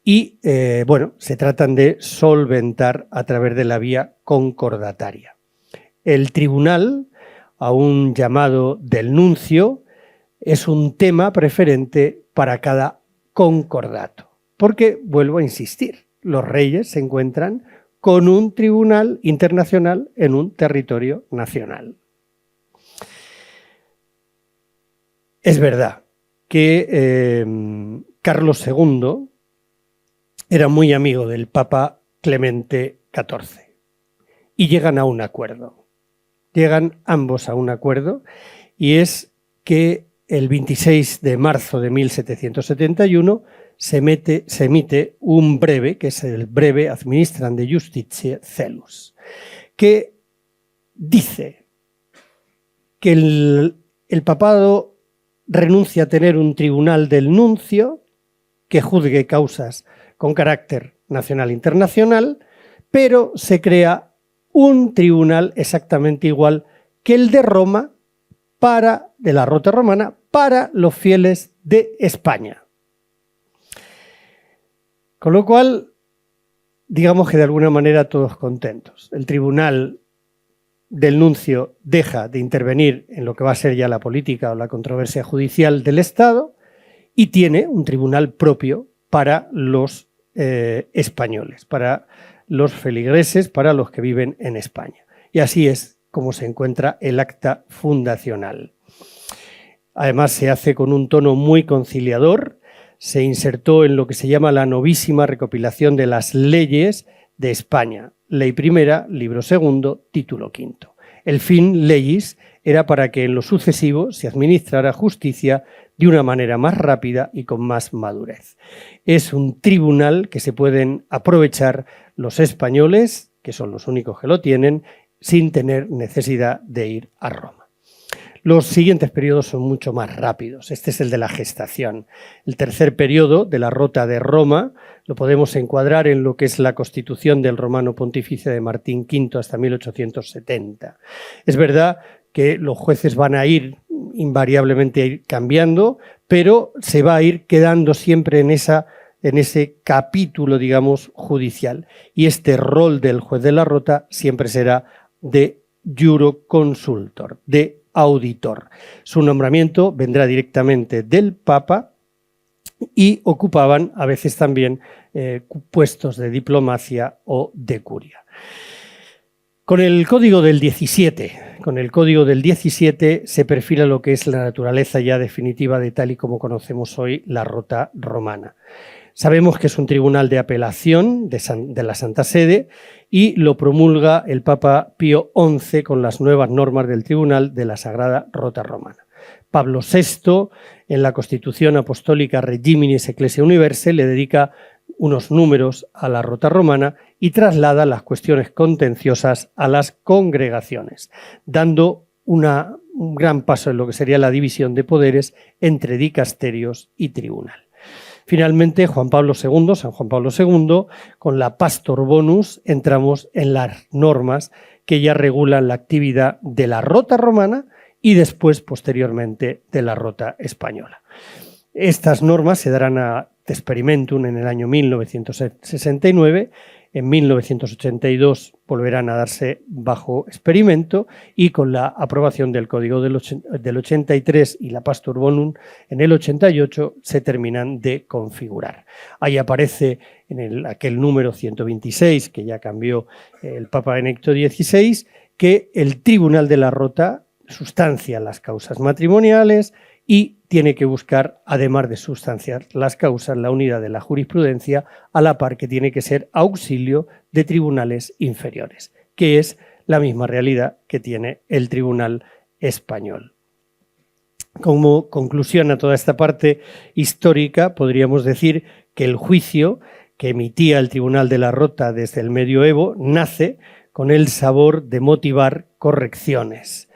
Y, bueno, se tratan de solventar a través de la vía concordataria. El tribunal, aún llamado del nuncio, es un tema preferente para cada concordato. Porque, vuelvo a insistir, los reyes se encuentran con un tribunal internacional en un territorio nacional. Es verdad que Carlos II era muy amigo del Papa Clemente XIV y llegan a un acuerdo. Llegan ambos a un acuerdo y es que el 26 de marzo de 1771 se emite un breve, que es el breve Administrandi Justitiae Celus, que dice que el papado renuncia a tener un tribunal del nuncio que juzgue causas con carácter nacional e internacional, pero se crea un tribunal exactamente igual que el de Roma, de la Rota Romana, para los fieles de España. Con lo cual, digamos que de alguna manera todos contentos. El tribunal del nuncio deja de intervenir en lo que va a ser ya la política o la controversia judicial del Estado y tiene un tribunal propio para los españoles, para los feligreses, para los que viven en España. Y así es como se encuentra el acta fundacional. Además se hace con un tono muy conciliador. Se insertó en lo que se llama la novísima recopilación de las leyes de España. Ley primera, libro segundo, título quinto. El fin legis era para que en lo sucesivo se administrara justicia de una manera más rápida y con más madurez. Es un tribunal que se pueden aprovechar los españoles, que son los únicos que lo tienen, sin tener necesidad de ir a Roma. Los siguientes periodos son mucho más rápidos. Este es el de la gestación. El tercer periodo de la Rota de Roma lo podemos encuadrar en lo que es la Constitución del Romano Pontífice de Martín V hasta 1870. Es verdad que los jueces van a ir invariablemente cambiando, pero se va a ir quedando siempre en ese capítulo, digamos, judicial. Y este rol del juez de la Rota siempre será de juroconsultor, de auditor. Su nombramiento vendrá directamente del Papa y ocupaban a veces también puestos de diplomacia o de curia. Con el Código del 17 se perfila lo que es la naturaleza ya definitiva de tal y como conocemos hoy la Rota Romana. Sabemos que es un tribunal de apelación de la Santa Sede y lo promulga el Papa Pío XI con las nuevas normas del Tribunal de la Sagrada Rota Romana. Pablo VI, en la Constitución Apostólica Regiminis Ecclesiae Universae, le dedica unos números a la Rota Romana y traslada las cuestiones contenciosas a las congregaciones, dando un gran paso en lo que sería la división de poderes entre dicasterios y tribunal. Finalmente, San Juan Pablo II, con la Pastor Bonus, entramos en las normas que ya regulan la actividad de la Rota Romana y después, posteriormente, de la Rota Española. Estas normas se darán a experimentum en el año 1969, en 1982 volverán a darse bajo experimento y con la aprobación del Código del 83 y la Pastor Bonum en el 88 se terminan de configurar. Ahí aparece en aquel número 126 que ya cambió el Papa Benedicto XVI, que el Tribunal de la Rota sustancia las causas matrimoniales y tiene que buscar, además de sustanciar las causas, la unidad de la jurisprudencia, a la par que tiene que ser auxilio de tribunales inferiores, que es la misma realidad que tiene el Tribunal Español. Como conclusión a toda esta parte histórica, podríamos decir que el juicio que emitía el Tribunal de la Rota desde el medioevo nace con el sabor de motivar correcciones.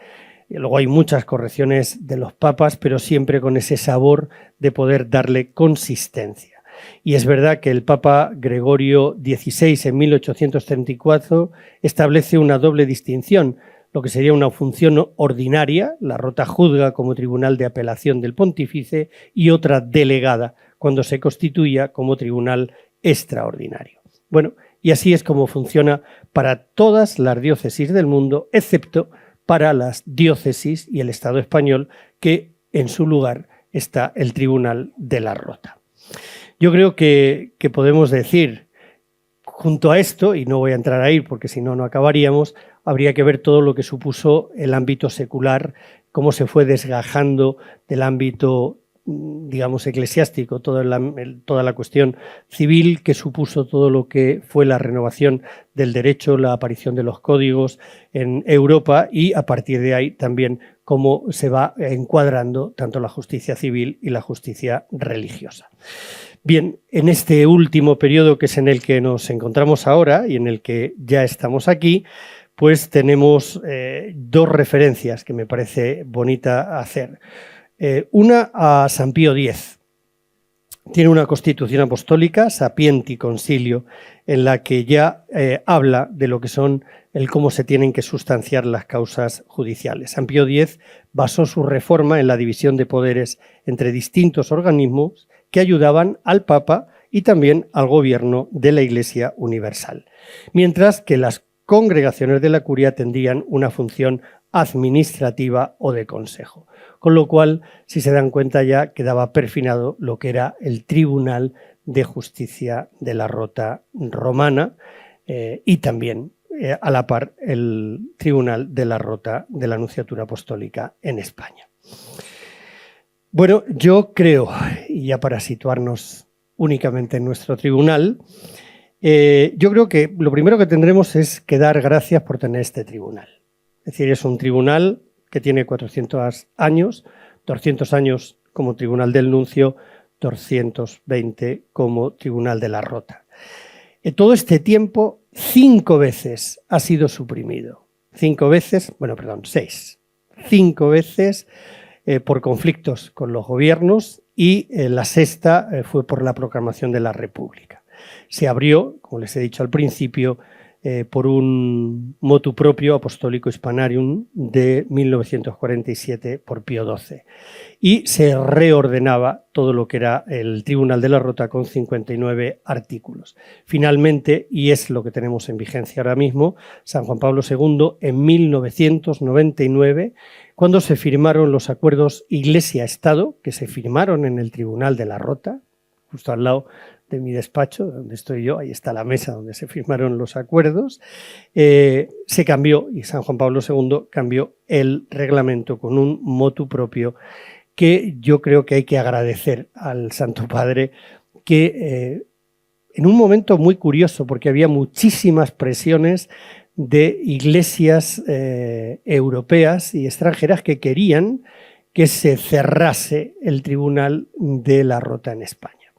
Y luego hay muchas correcciones de los papas, pero siempre con ese sabor de poder darle consistencia. Y es verdad que el Papa Gregorio XVI en 1834 establece una doble distinción, lo que sería una función ordinaria, la Rota juzga como tribunal de apelación del pontífice, y otra delegada, cuando se constituya como tribunal extraordinario. Bueno, y así es como funciona para todas las diócesis del mundo, excepto para las diócesis y el Estado español, que en su lugar está el Tribunal de la Rota. Yo creo que podemos decir, junto a esto, y no voy a entrar ahí porque si no, no acabaríamos, habría que ver todo lo que supuso el ámbito secular, cómo se fue desgajando del ámbito, digamos, eclesiástico, toda la cuestión civil que supuso todo lo que fue la renovación del derecho, la aparición de los códigos en Europa y a partir de ahí también cómo se va encuadrando tanto la justicia civil y la justicia religiosa. Bien, en este último periodo que es en el que nos encontramos ahora y en el que ya estamos aquí, pues tenemos dos referencias que me parece bonita hacer. Una a San Pío X. Tiene una constitución apostólica, Sapienti Concilio, en la que ya habla de lo que son cómo se tienen que sustanciar las causas judiciales. San Pío X basó su reforma en la división de poderes entre distintos organismos que ayudaban al Papa y también al gobierno de la Iglesia Universal, mientras que las congregaciones de la curia tendrían una función administrativa o de consejo. Con lo cual, si se dan cuenta, ya quedaba perfinado lo que era el Tribunal de Justicia de la Rota Romana y también, a la par, el Tribunal de la Rota de la Nunciatura Apostólica en España. Bueno, yo creo, y ya para situarnos únicamente en nuestro tribunal, yo creo que lo primero que tendremos es que dar gracias por tener este tribunal. Es decir, es un tribunal que tiene 400 años, 200 años como Tribunal del Nuncio, 220 como Tribunal de la Rota. En todo este tiempo, 5 veces ha sido suprimido. 5 veces, 6. 5 veces por conflictos con los gobiernos y la sexta fue por la proclamación de la República. Se abrió, como les he dicho al principio, por un motu proprio apostólico hispanarium de 1947 por Pío XII. Y se reordenaba todo lo que era el Tribunal de la Rota con 59 artículos. Finalmente, y es lo que tenemos en vigencia ahora mismo, San Juan Pablo II, en 1999, cuando se firmaron los acuerdos Iglesia-Estado, que se firmaron en el Tribunal de la Rota, justo al lado de mi despacho, donde estoy yo, ahí está la mesa donde se firmaron los acuerdos, se cambió, y San Juan Pablo II cambió el reglamento con un motu propio que yo creo que hay que agradecer al Santo Padre, que en un momento muy curioso, porque había muchísimas presiones de iglesias europeas y extranjeras que querían que se cerrase el Tribunal de la Rota en España,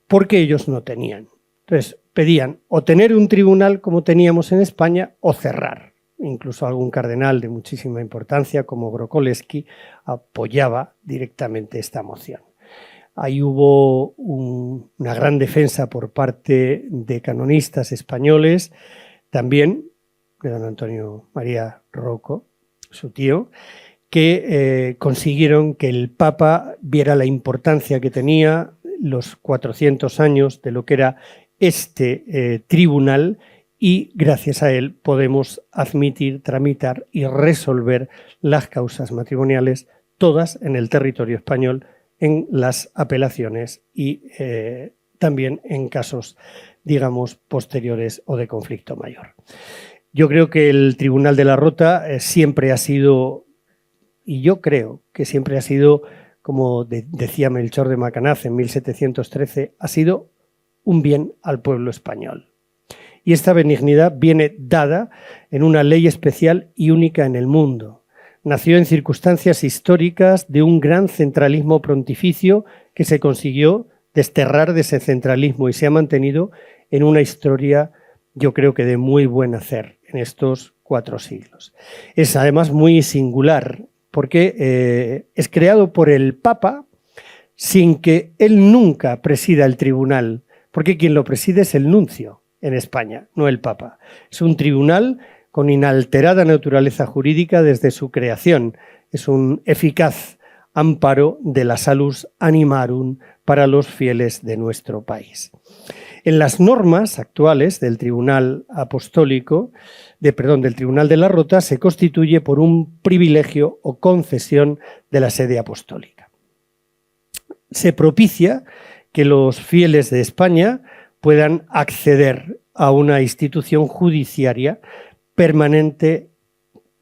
porque ellos no tenían. Entonces pedían o tener un tribunal como teníamos en España o cerrar. Incluso algún cardenal de muchísima importancia como Grokolewski apoyaba directamente esta moción. Ahí hubo una gran defensa por parte de canonistas españoles, también de don Antonio María Rouco, su tío, que consiguieron que el Papa viera la importancia que tenía los 400 años de lo que era este tribunal, y gracias a él podemos admitir, tramitar y resolver las causas matrimoniales, todas en el territorio español, en las apelaciones y también en casos, digamos, posteriores o de conflicto mayor. Yo creo que el Tribunal de la Rota siempre ha sido, y yo creo que siempre ha sido, como decía Melchor de Macanaz en 1713, ha sido un bien al pueblo español. Y esta benignidad viene dada en una ley especial y única en el mundo. Nació en circunstancias históricas de un gran centralismo pontificio que se consiguió desterrar de ese centralismo y se ha mantenido en una historia, yo creo que de muy buen hacer en estos 4 siglos. Es además muy singular porque es creado por el Papa sin que él nunca presida el tribunal, porque quien lo preside es el nuncio en España, no el Papa. Es un tribunal con inalterada naturaleza jurídica desde su creación. Es un eficaz amparo de la salus animarum para los fieles de nuestro país. En las normas actuales del Tribunal Apostólico, del Tribunal de la Rota, se constituye por un privilegio o concesión de la sede apostólica. Se propicia que los fieles de España puedan acceder a una institución judiciaria permanente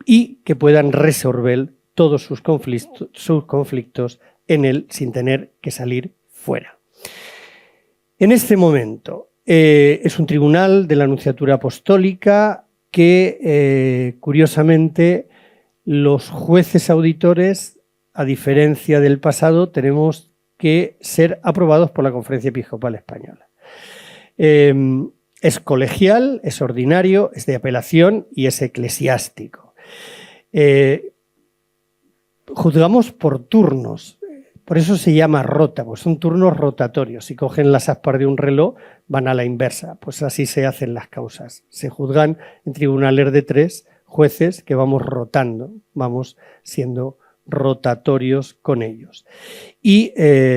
y que puedan resolver todos sus conflictos en él sin tener que salir fuera. En este momento es un tribunal de la Nunciatura Apostólica que, curiosamente, los jueces auditores, a diferencia del pasado, tenemos que ser aprobados por la Conferencia Episcopal Española. Es colegial, es ordinario, es de apelación y es eclesiástico. Juzgamos por turnos, por eso se llama rota, pues son turnos rotatorios. Si cogen las aspas de un reloj, van a la inversa, pues así se hacen las causas. Se juzgan en tribunales de 3 jueces que vamos rotando, vamos siendo rotatorios con ellos. Y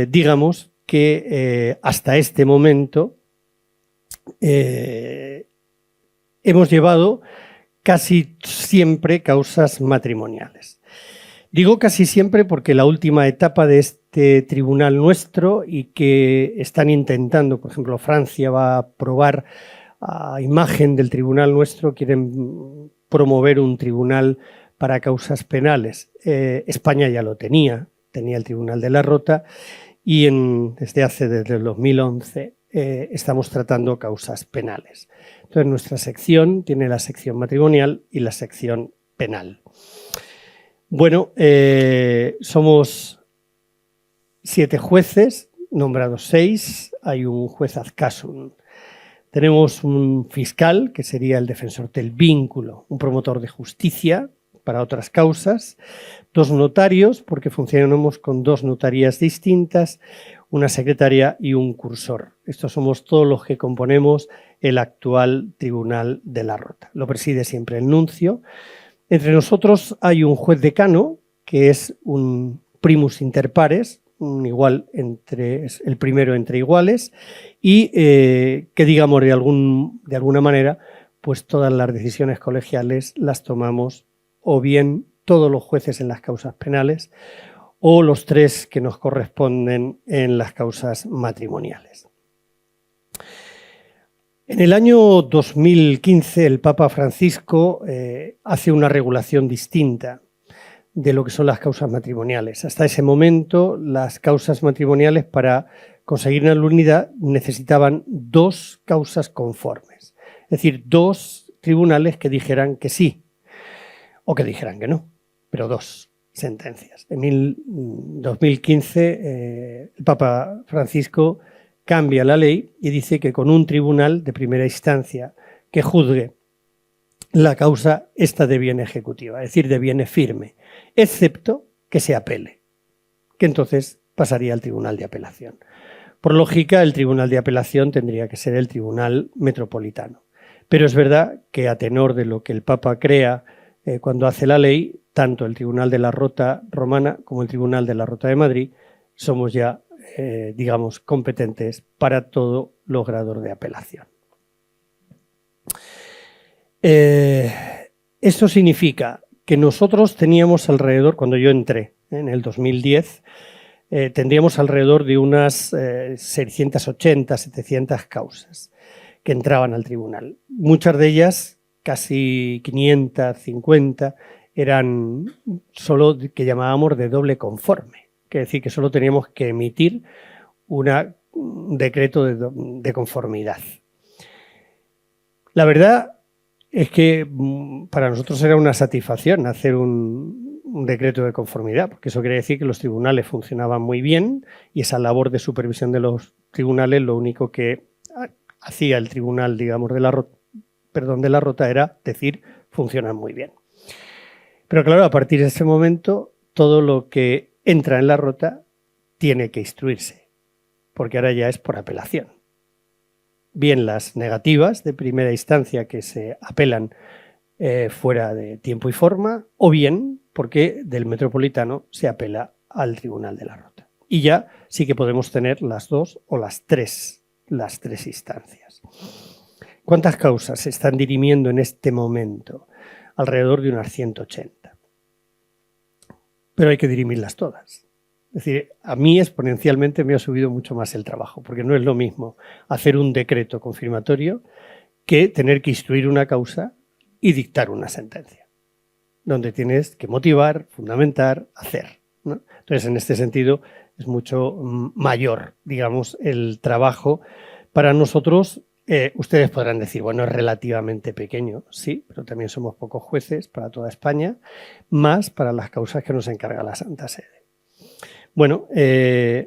digamos que hasta este momento hemos llevado casi siempre causas matrimoniales. Digo casi siempre porque la última etapa de este tribunal nuestro y que están intentando, por ejemplo, Francia va a aprobar a imagen del tribunal nuestro, quieren promover un tribunal para causas penales. España ya lo tenía el Tribunal de la Rota y desde el 2011 estamos tratando causas penales. Entonces nuestra sección tiene la sección matrimonial y la sección penal. Bueno, somos 7 jueces, nombrados 6, hay un juez ad casum. Tenemos un fiscal, que sería el defensor del vínculo, un promotor de justicia para otras causas, 2 notarios, porque funcionamos con 2 notarías distintas, una secretaria y un cursor. Estos somos todos los que componemos el actual Tribunal de la Rota. Lo preside siempre el nuncio. Entre nosotros hay un juez decano, que es un primus inter pares, un igual es el primero entre iguales, y que digamos de alguna manera, pues todas las decisiones colegiales las tomamos o bien todos los jueces en las causas penales o los 3 que nos corresponden en las causas matrimoniales. En el año 2015 el Papa Francisco hace una regulación distinta de lo que son las causas matrimoniales. Hasta ese momento las causas matrimoniales para conseguir una nulidad necesitaban 2 causas conformes, es decir, 2 tribunales que dijeran que sí o que dijeran que no, pero 2 sentencias. En 2015 el Papa Francisco cambia la ley y dice que con un tribunal de primera instancia que juzgue la causa esta deviene ejecutiva, es decir, deviene firme, excepto que se apele, que entonces pasaría al tribunal de apelación. Por lógica, el tribunal de apelación tendría que ser el tribunal metropolitano. Pero es verdad que a tenor de lo que el Papa crea cuando hace la ley, tanto el Tribunal de la Rota Romana como el Tribunal de la Rota de Madrid somos ya, digamos, competentes para todos los grados de apelación. Esto significa que nosotros teníamos alrededor, cuando yo entré en el 2010, tendríamos alrededor de unas 680, 700 causas que entraban al tribunal. Muchas de ellas, casi 550, eran solo que llamábamos de doble conforme, que es decir, que solo teníamos que emitir un decreto de conformidad. La verdad es que para nosotros era una satisfacción hacer un decreto de conformidad, porque eso quiere decir que los tribunales funcionaban muy bien y esa labor de supervisión de los tribunales lo único que hacía el tribunal, digamos, de la Rota era decir funcionan muy bien. Pero claro, a partir de ese momento todo lo que entra en la Rota tiene que instruirse, porque ahora ya es por apelación. Bien las negativas de primera instancia que se apelan fuera de tiempo y forma, o bien porque del metropolitano se apela al Tribunal de la Rota. Y ya sí que podemos tener las 2 o las tres instancias. ¿Cuántas causas se están dirimiendo en este momento? Alrededor de unas 180. Pero hay que dirimirlas todas. Es decir, a mí exponencialmente me ha subido mucho más el trabajo, porque no es lo mismo hacer un decreto confirmatorio que tener que instruir una causa y dictar una sentencia, donde tienes que motivar, fundamentar, hacer, ¿no? Entonces, en este sentido, es mucho mayor, digamos, el trabajo. Para nosotros, ustedes podrán decir, bueno, es relativamente pequeño, sí, pero también somos pocos jueces para toda España, más para las causas que nos encarga la Santa Sede. Bueno,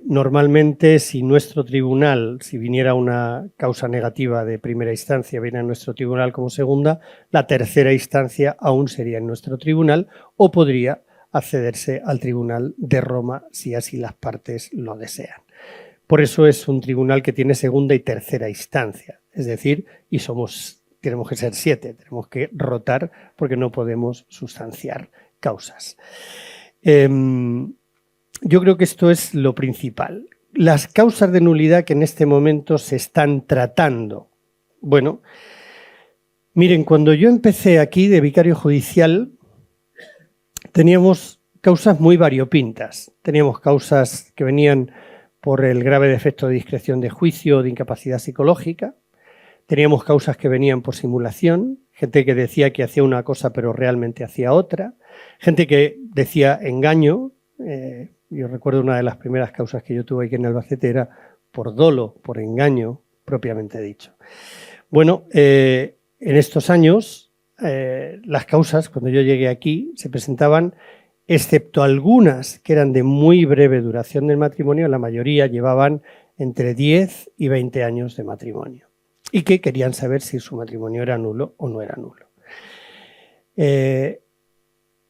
normalmente si nuestro tribunal, si viniera una causa negativa de primera instancia, viene a nuestro tribunal como segunda, la tercera instancia aún sería en nuestro tribunal o podría accederse al Tribunal de Roma si así las partes lo desean. Por eso es un tribunal que tiene segunda y tercera instancia, es decir, tenemos que ser 7, tenemos que rotar porque no podemos sustanciar causas. Yo creo que esto es lo principal. Las causas de nulidad que en este momento se están tratando. Bueno, miren, cuando yo empecé aquí de vicario judicial, teníamos causas muy variopintas. Teníamos causas que venían por el grave defecto de discreción de juicio o de incapacidad psicológica. Teníamos causas que venían por simulación, gente que decía que hacía una cosa pero realmente hacía otra, gente que decía engaño. Yo recuerdo una de las primeras causas que yo tuve aquí en Albacete era por dolo, por engaño, propiamente dicho. Bueno, en estos años, las causas, cuando yo llegué aquí, se presentaban, excepto algunas que eran de muy breve duración del matrimonio, la mayoría llevaban entre 10 y 20 años de matrimonio y que querían saber si su matrimonio era nulo o no era nulo.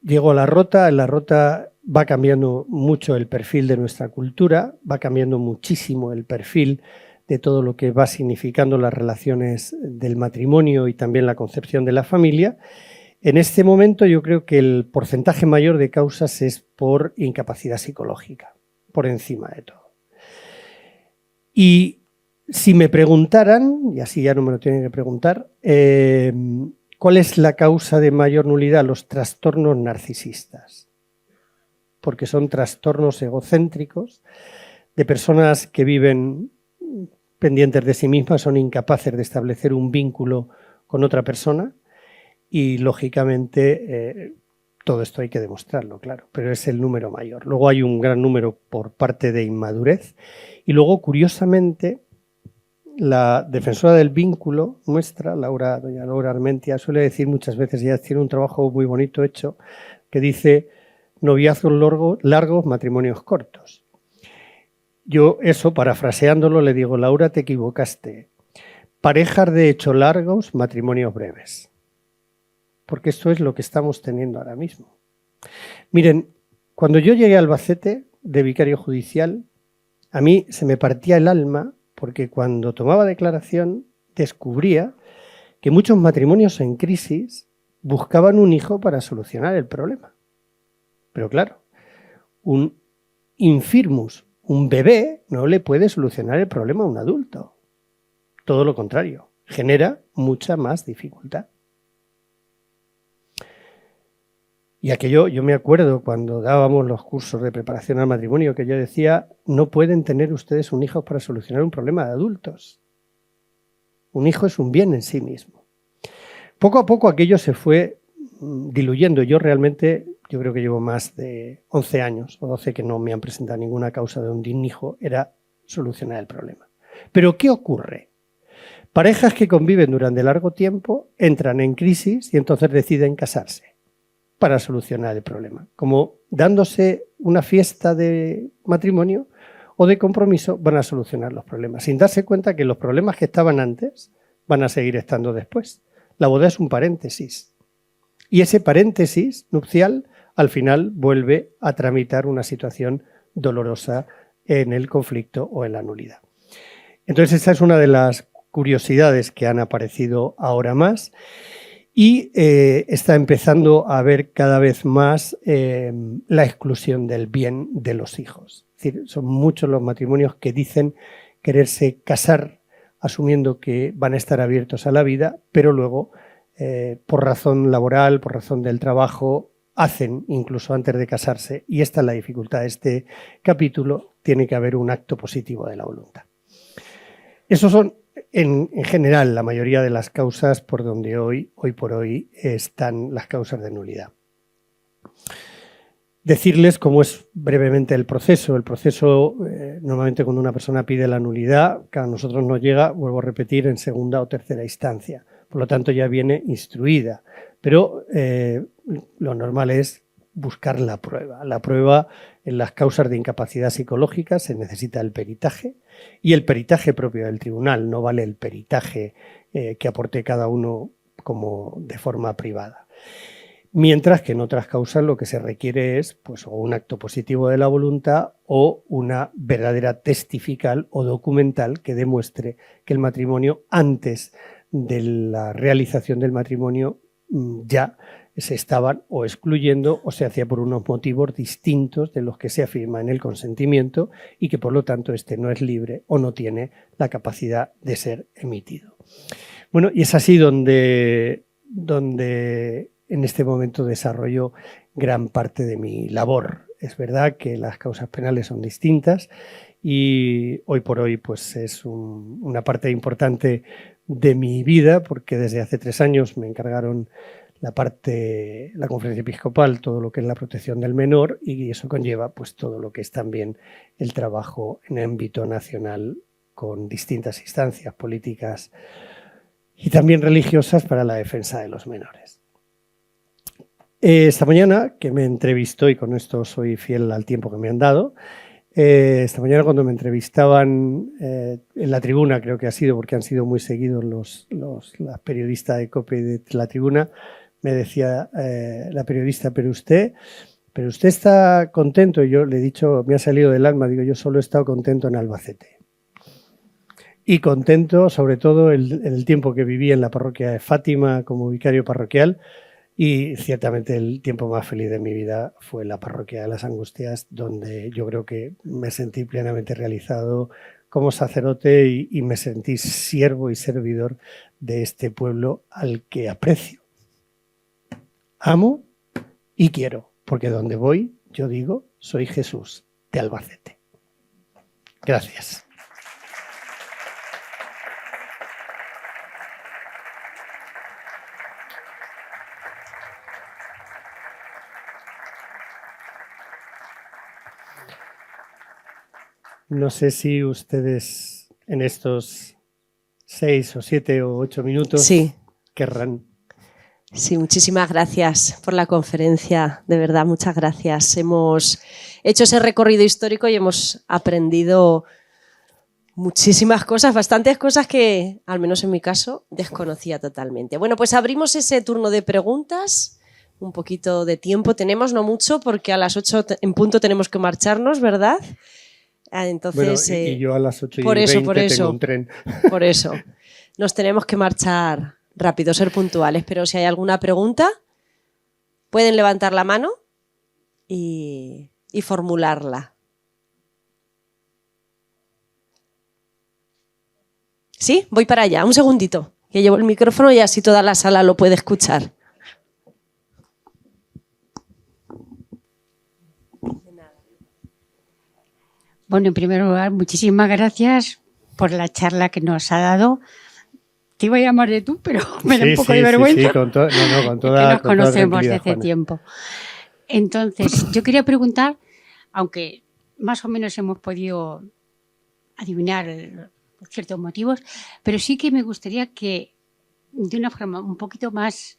Llegó la Rota, en la Rota va cambiando mucho el perfil de nuestra cultura, va cambiando muchísimo el perfil de todo lo que va significando las relaciones del matrimonio y también la concepción de la familia. En este momento yo creo que el porcentaje mayor de causas es por incapacidad psicológica, por encima de todo. Y si me preguntaran, y así ya no me lo tienen que preguntar, ¿cuál es la causa de mayor nulidad? Los trastornos narcisistas, porque son trastornos egocéntricos de personas que viven pendientes de sí mismas, son incapaces de establecer un vínculo con otra persona y, lógicamente, todo esto hay que demostrarlo, claro, pero es el número mayor. Luego hay un gran número por parte de inmadurez y luego, curiosamente, la defensora del vínculo nuestra, doña Laura Armentia, suele decir muchas veces, ella tiene un trabajo muy bonito hecho, que dice noviazgos largos, matrimonios cortos. Yo eso, parafraseándolo, le digo, Laura, te equivocaste. Parejas de hecho largos, matrimonios breves. Porque esto es lo que estamos teniendo ahora mismo. Miren, cuando yo llegué a Albacete de vicario judicial, a mí se me partía el alma porque cuando tomaba declaración descubría que muchos matrimonios en crisis buscaban un hijo para solucionar el problema. Pero claro, un infirmus, un bebé, no le puede solucionar el problema a un adulto. Todo lo contrario, genera mucha más dificultad. Y aquello, yo me acuerdo cuando dábamos los cursos de preparación al matrimonio, que yo decía, no pueden tener ustedes un hijo para solucionar un problema de adultos. Un hijo es un bien en sí mismo. Poco a poco aquello se fue diluyendo. Yo creo que llevo más de 11 años o 12 que no me han presentado ninguna causa de un hijo, era solucionar el problema. Pero ¿qué ocurre? Parejas que conviven durante largo tiempo entran en crisis y entonces deciden casarse para solucionar el problema. Como dándose una fiesta de matrimonio o de compromiso van a solucionar los problemas, sin darse cuenta que los problemas que estaban antes van a seguir estando después. La boda es un paréntesis. Y ese paréntesis nupcial al final vuelve a tramitar una situación dolorosa en el conflicto o en la nulidad. Entonces esta es una de las curiosidades que han aparecido ahora más y está empezando a haber cada vez más la exclusión del bien de los hijos. Es decir, son muchos los matrimonios que dicen quererse casar asumiendo que van a estar abiertos a la vida, pero luego por razón laboral, por razón del trabajo, hacen incluso antes de casarse, y esta es la dificultad de este capítulo, tiene que haber un acto positivo de la voluntad. Esos son, en general, la mayoría de las causas por donde hoy por hoy, están las causas de nulidad. Decirles cómo es brevemente el proceso. El proceso, normalmente cuando una persona pide la nulidad, que a nosotros nos llega, vuelvo a repetir, en segunda o tercera instancia. Por lo tanto, ya viene instruida. Pero lo normal es buscar la prueba. La prueba en las causas de incapacidad psicológica se necesita el peritaje y el peritaje propio del tribunal. No vale el peritaje que aporte cada uno como de forma privada. Mientras que en otras causas lo que se requiere es pues, o un acto positivo de la voluntad o una verdadera testifical o documental que demuestre que el matrimonio, antes de la realización del matrimonio, ya se estaban o excluyendo o se hacía por unos motivos distintos de los que se afirma en el consentimiento y que por lo tanto este no es libre o no tiene la capacidad de ser emitido. Bueno, y es así donde en este momento desarrollo gran parte de mi labor. Es verdad que las causas penales son distintas y hoy por hoy pues es una parte importante de mi vida, porque desde hace 3 años me encargaron la conferencia episcopal, todo lo que es la protección del menor, y eso conlleva pues todo lo que es también el trabajo en ámbito nacional con distintas instancias políticas y también religiosas para la defensa de los menores. Esta mañana que me entrevistó, y con esto soy fiel al tiempo que me han dado, esta mañana cuando me entrevistaban en la tribuna, creo que ha sido porque han sido muy seguidos las periodistas de COPE de la tribuna, me decía la periodista, pero usted pero usted está contento. Y yo le he dicho, me ha salido del alma, digo, yo solo he estado contento en Albacete. Y contento, sobre todo, en el tiempo que viví en la parroquia de Fátima como vicario parroquial. Y ciertamente el tiempo más feliz de mi vida fue la parroquia de las Angustias, donde yo creo que me sentí plenamente realizado como sacerdote y me sentí siervo y servidor de este pueblo al que aprecio, amo y quiero, porque donde voy, yo digo, soy Jesús de Albacete. Gracias. No sé si ustedes en estos 6 o 7 o 8 minutos querrán. Sí, muchísimas gracias por la conferencia, de verdad, muchas gracias. Hemos hecho ese recorrido histórico y hemos aprendido muchísimas cosas, bastantes cosas que, al menos en mi caso, desconocía totalmente. Bueno, pues abrimos ese turno de preguntas. Un poquito de tiempo tenemos, no mucho, porque a las 8 en punto tenemos que marcharnos, ¿verdad? Entonces, bueno, y yo a las 8:20 tengo un tren. Por eso, nos tenemos que marchar rápido, ser puntuales. Pero si hay alguna pregunta, pueden levantar la mano y formularla. Sí, voy para allá. Un segundito, que llevo el micrófono y así toda la sala lo puede escuchar. Bueno, en primer lugar, muchísimas gracias por la charla que nos ha dado. Te iba a llamar de tú, pero me da un poco de vergüenza. Sí, con toda que nos conocemos desde hace Juana. tiempo. Entonces, yo quería preguntar, aunque más o menos hemos podido adivinar ciertos motivos, pero sí que me gustaría que de una forma un poquito más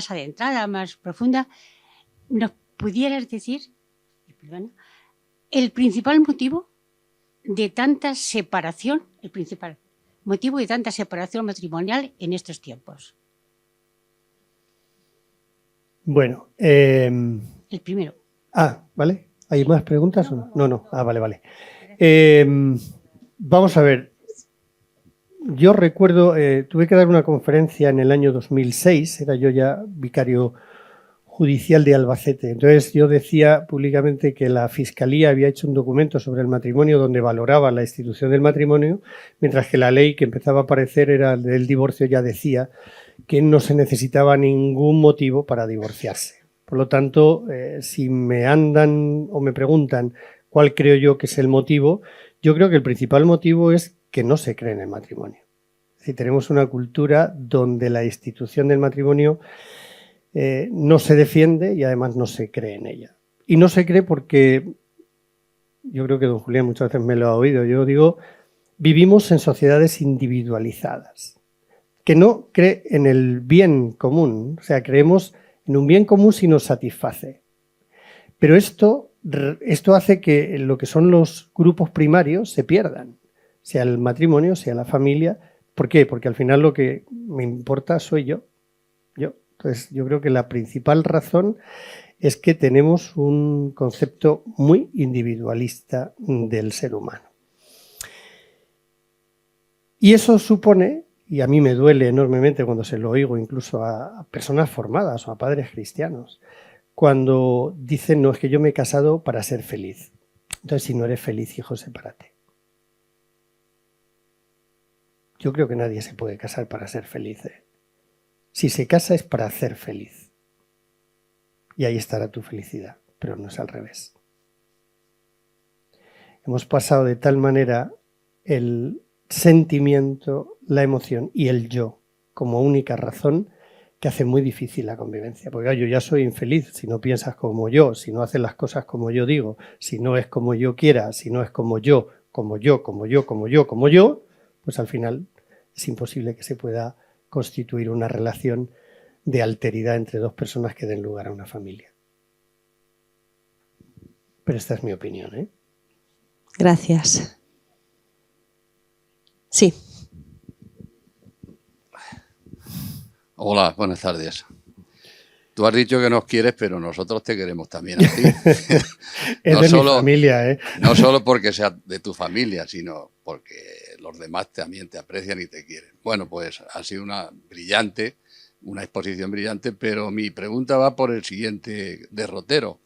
adentrada, más profunda, nos pudieras decir, perdona, el principal motivo de tanta separación, matrimonial en estos tiempos. Bueno. El primero. ¿Vale? ¿Hay más preguntas? No. Vale. Vamos a ver. Yo recuerdo, tuve que dar una conferencia en el año 2006, era yo ya vicario judicial de Albacete. Entonces yo decía públicamente que la Fiscalía había hecho un documento sobre el matrimonio donde valoraba la institución del matrimonio, mientras que la ley que empezaba a aparecer era del divorcio, ya decía que no se necesitaba ningún motivo para divorciarse. Por lo tanto, si me andan o me preguntan cuál creo yo que es el motivo, yo creo que el principal motivo es que no se cree en el matrimonio. Es decir, tenemos una cultura donde la institución del matrimonio no se defiende y además no se cree en ella. Y no se cree porque, yo creo que don Julián muchas veces me lo ha oído, yo digo, vivimos en sociedades individualizadas, que no cree en el bien común, o sea, creemos en un bien común si nos satisface. Pero esto hace que lo que son los grupos primarios se pierdan, sea el matrimonio, sea la familia. ¿Por qué? Porque al final lo que me importa soy yo. Entonces, yo creo que la principal razón es que tenemos un concepto muy individualista del ser humano. Y eso supone, y a mí me duele enormemente cuando se lo oigo incluso a personas formadas o a padres cristianos, cuando dicen, no, es que yo me he casado para ser feliz. Entonces, si no eres feliz, hijo, sepárate. Yo creo que nadie se puede casar para ser feliz. Si se casa es para hacer feliz. Y ahí estará tu felicidad, pero no es al revés. Hemos pasado de tal manera el sentimiento, la emoción y el yo como única razón que hace muy difícil la convivencia. Porque yo ya soy infeliz si no piensas como yo, si no haces las cosas como yo digo, si no es como yo quiera, si no es como yo, pues al final es imposible que se pueda constituir una relación de alteridad entre dos personas que den lugar a una familia. Pero esta es mi opinión, ¿eh? Gracias. Sí. Hola, buenas tardes. Tú has dicho que nos quieres, pero nosotros te queremos también a ti. Es de mi familia, ¿eh? No solo porque sea de tu familia, sino porque los demás también te aprecian y te quieren. Bueno, pues ha sido una exposición brillante, pero mi pregunta va por el siguiente derrotero.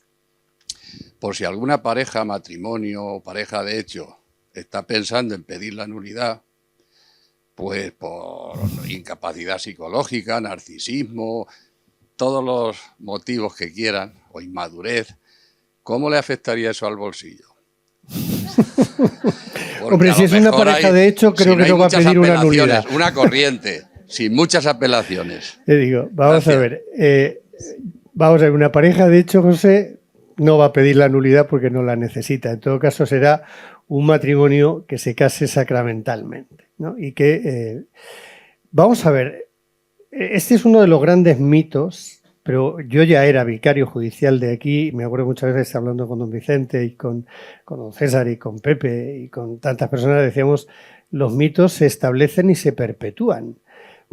Por si alguna pareja, matrimonio o pareja de hecho está pensando en pedir la nulidad, pues por incapacidad psicológica, narcisismo, todos los motivos que quieran, o inmadurez, ¿cómo le afectaría eso al bolsillo? Hombre, si es una pareja de hecho, creo que no va a pedir una nulidad. Una corriente, sin muchas apelaciones. Te digo, vamos a ver, una pareja de hecho, José, no va a pedir la nulidad porque no la necesita. En todo caso, será un matrimonio que se case sacramentalmente, ¿no? Y que, vamos a ver, este es uno de los grandes mitos, pero yo ya era vicario judicial de aquí, me acuerdo muchas veces hablando con don Vicente y con don César y con Pepe y con tantas personas, decíamos, los mitos se establecen y se perpetúan,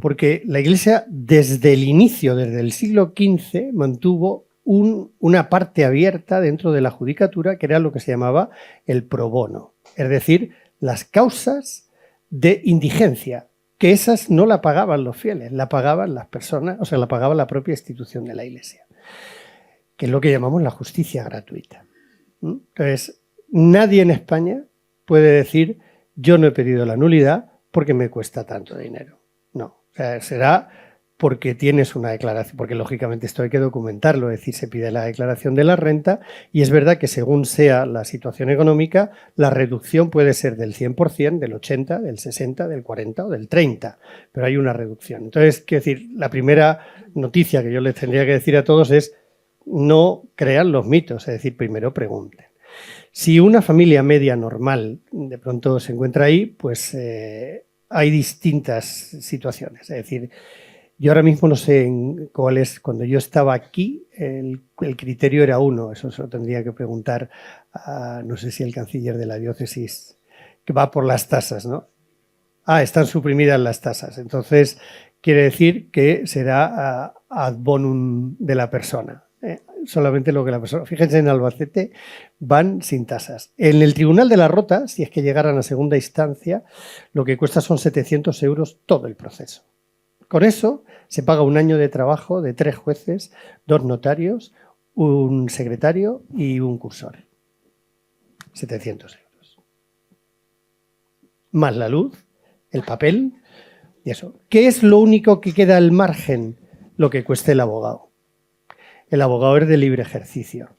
porque la Iglesia desde el inicio, desde el siglo XV, mantuvo una parte abierta dentro de la judicatura que era lo que se llamaba el pro bono, es decir, las causas de indigencia, que esas no la pagaban los fieles, la pagaban las personas, o sea, la pagaba la propia institución de la Iglesia, que es lo que llamamos la justicia gratuita. Entonces, nadie en España puede decir yo no he pedido la nulidad porque me cuesta tanto dinero. No, o sea, será porque tienes una declaración, porque lógicamente esto hay que documentarlo, es decir, se pide la declaración de la renta y es verdad que según sea la situación económica, la reducción puede ser del 100%, del 80%, del 60%, del 40% o del 30%, pero hay una reducción. Entonces, quiero decir, la primera noticia que yo les tendría que decir a todos es no crean los mitos, es decir, primero pregunten. Si una familia media normal de pronto se encuentra ahí, pues hay distintas situaciones, es decir, yo ahora mismo no sé cuál es, cuando yo estaba aquí, el criterio era uno, eso se lo tendría que preguntar a, no sé si el canciller de la diócesis, que va por las tasas, ¿no? Están suprimidas las tasas, entonces quiere decir que será ad bonum de la persona, solamente lo que la persona, fíjense en Albacete, van sin tasas. En el Tribunal de la Rota, si es que llegaran a segunda instancia, lo que cuesta son 700 euros todo el proceso. Con eso se paga un año de trabajo de 3 jueces, 2 notarios, un secretario y un cursor. 700 euros. Más la luz, el papel y eso. ¿Qué es lo único que queda al margen? Lo que cueste el abogado. El abogado es de libre ejercicio.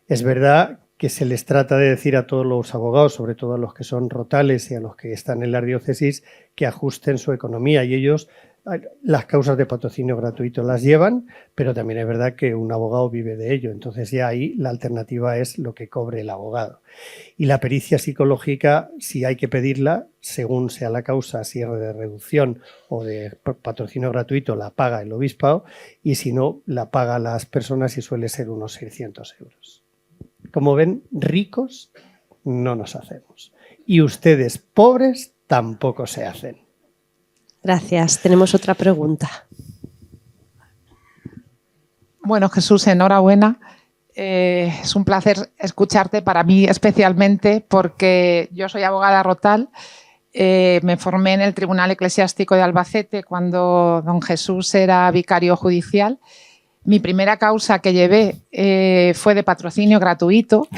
Es verdad que se les trata de decir a todos los abogados, sobre todo a los que son rotales y a los que están en la diócesis, que ajusten su economía y ellos las causas de patrocinio gratuito las llevan, pero también es verdad que un abogado vive de ello, entonces ya ahí la alternativa es lo que cobre el abogado. Y la pericia psicológica, si hay que pedirla, según sea la causa, si es de reducción o de patrocinio gratuito, la paga el obispado y si no, la paga las personas y suele ser unos 600 euros. Como ven, ricos no nos hacemos y ustedes pobres tampoco se hacen. Gracias. Tenemos otra pregunta. Bueno, Jesús, enhorabuena. Es un placer escucharte, para mí especialmente, porque yo soy abogada rotal. Me formé en el Tribunal Eclesiástico de Albacete cuando don Jesús era vicario judicial. Mi primera causa que llevé fue de patrocinio gratuito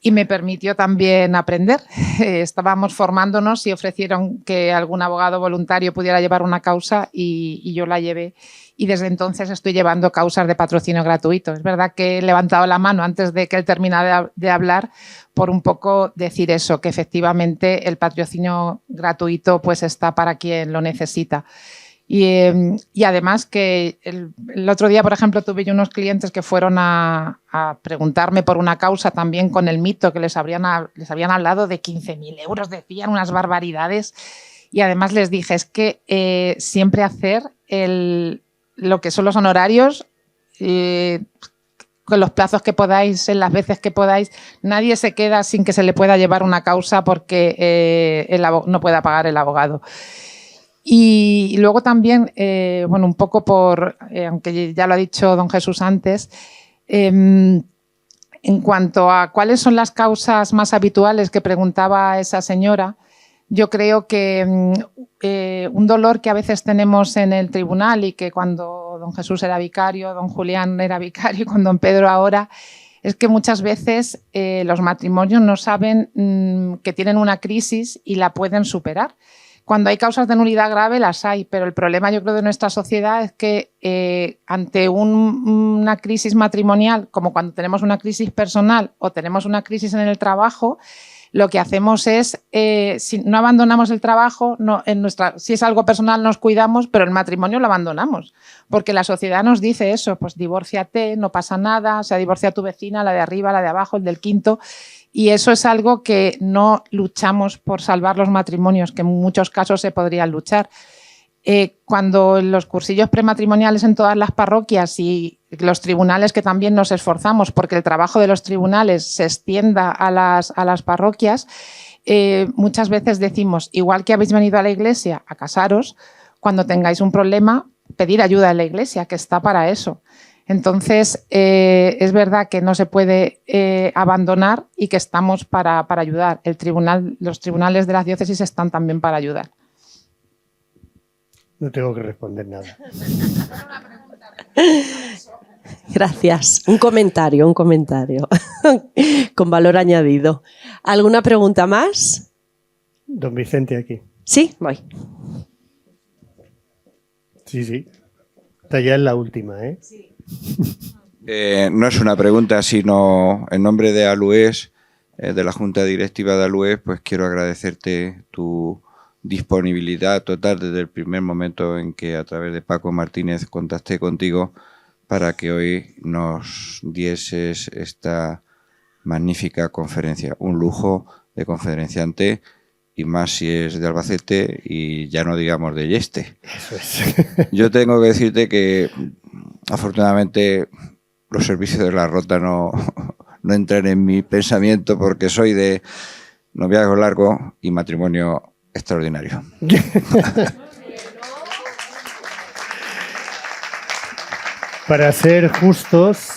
y me permitió también aprender. Estábamos formándonos y ofrecieron que algún abogado voluntario pudiera llevar una causa y yo la llevé. Y desde entonces estoy llevando causas de patrocinio gratuito. Es verdad que he levantado la mano antes de que él terminara de hablar por un poco decir eso, que efectivamente el patrocinio gratuito pues está para quien lo necesita. Y además que el otro día, por ejemplo, tuve yo unos clientes que fueron a preguntarme por una causa también con el mito que les habían hablado de 15.000 euros, decían unas barbaridades. Y además les dije, es que siempre hacer lo que son los honorarios con los plazos que podáis, en las veces que podáis. Nadie se queda sin que se le pueda llevar una causa porque no pueda pagar el abogado. Y luego también, bueno, un poco aunque ya lo ha dicho don Jesús antes, en cuanto a cuáles son las causas más habituales que preguntaba esa señora, yo creo que un dolor que a veces tenemos en el tribunal y que cuando don Jesús era vicario, don Julián era vicario y con don Pedro ahora, es que muchas veces los matrimonios no saben que tienen una crisis y la pueden superar. Cuando hay causas de nulidad grave las hay, pero el problema yo creo de nuestra sociedad es que ante una crisis matrimonial, como cuando tenemos una crisis personal o tenemos una crisis en el trabajo, lo que hacemos es, si no abandonamos el trabajo, si es algo personal nos cuidamos, pero el matrimonio lo abandonamos, porque la sociedad nos dice eso, pues divórciate, no pasa nada, o sea, divorcia a tu vecina, la de arriba, la de abajo, el del quinto, y eso es algo que no luchamos por salvar los matrimonios, que en muchos casos se podrían luchar. Cuando en los cursillos prematrimoniales en todas las parroquias y los tribunales, que también nos esforzamos porque el trabajo de los tribunales se extienda a las parroquias, muchas veces decimos, igual que habéis venido a la iglesia a casaros, cuando tengáis un problema, pedir ayuda en la iglesia, que está para eso. Entonces, es verdad que no se puede abandonar y que estamos para ayudar. Los tribunales de las diócesis están también para ayudar. No tengo que responder nada. Gracias. Un comentario con valor añadido. ¿Alguna pregunta más? Don Vicente aquí. Sí, voy. Sí. Esta ya es la última, ¿eh? Sí. No es una pregunta, sino en nombre de ALUES, de la Junta Directiva de ALUES, pues quiero agradecerte tu disponibilidad total desde el primer momento en que a través de Paco Martínez contacté contigo para que hoy nos dieses esta magnífica conferencia. Un lujo de conferenciante y más si es de Albacete y ya no digamos de Yeste. Eso es. Yo tengo que decirte que afortunadamente los servicios de la Rota no entran en mi pensamiento porque soy de noviazgo largo y matrimonio extraordinario. Para ser justos,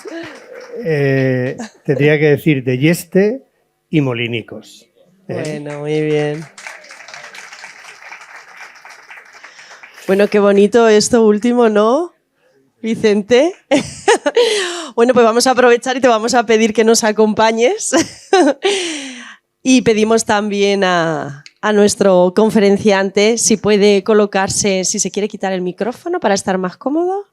tendría que decir de Yeste y Molinicos. Bueno, muy bien. Bueno, qué bonito esto último, ¿no, Vicente? Bueno, pues vamos a aprovechar y te vamos a pedir que nos acompañes. Y pedimos también a nuestro conferenciante si puede colocarse, si se quiere quitar el micrófono para estar más cómodo.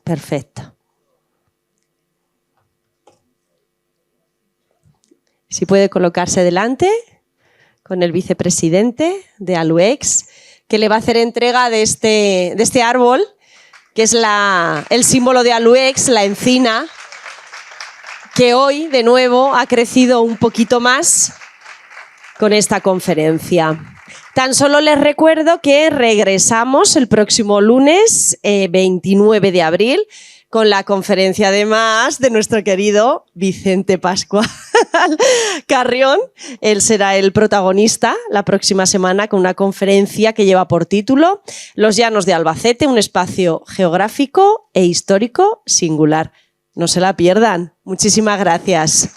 Perfecto. Si puede colocarse delante con el vicepresidente de ALUEX, que le va a hacer entrega de este árbol, que es el símbolo de ALUEX, la encina, que hoy, de nuevo, ha crecido un poquito más con esta conferencia. Tan solo les recuerdo que regresamos el próximo lunes 29 de abril con la conferencia además de nuestro querido Vicente Pascual Carrión. Él será el protagonista la próxima semana con una conferencia que lleva por título Los Llanos de Albacete, un espacio geográfico e histórico singular. No se la pierdan. Muchísimas gracias.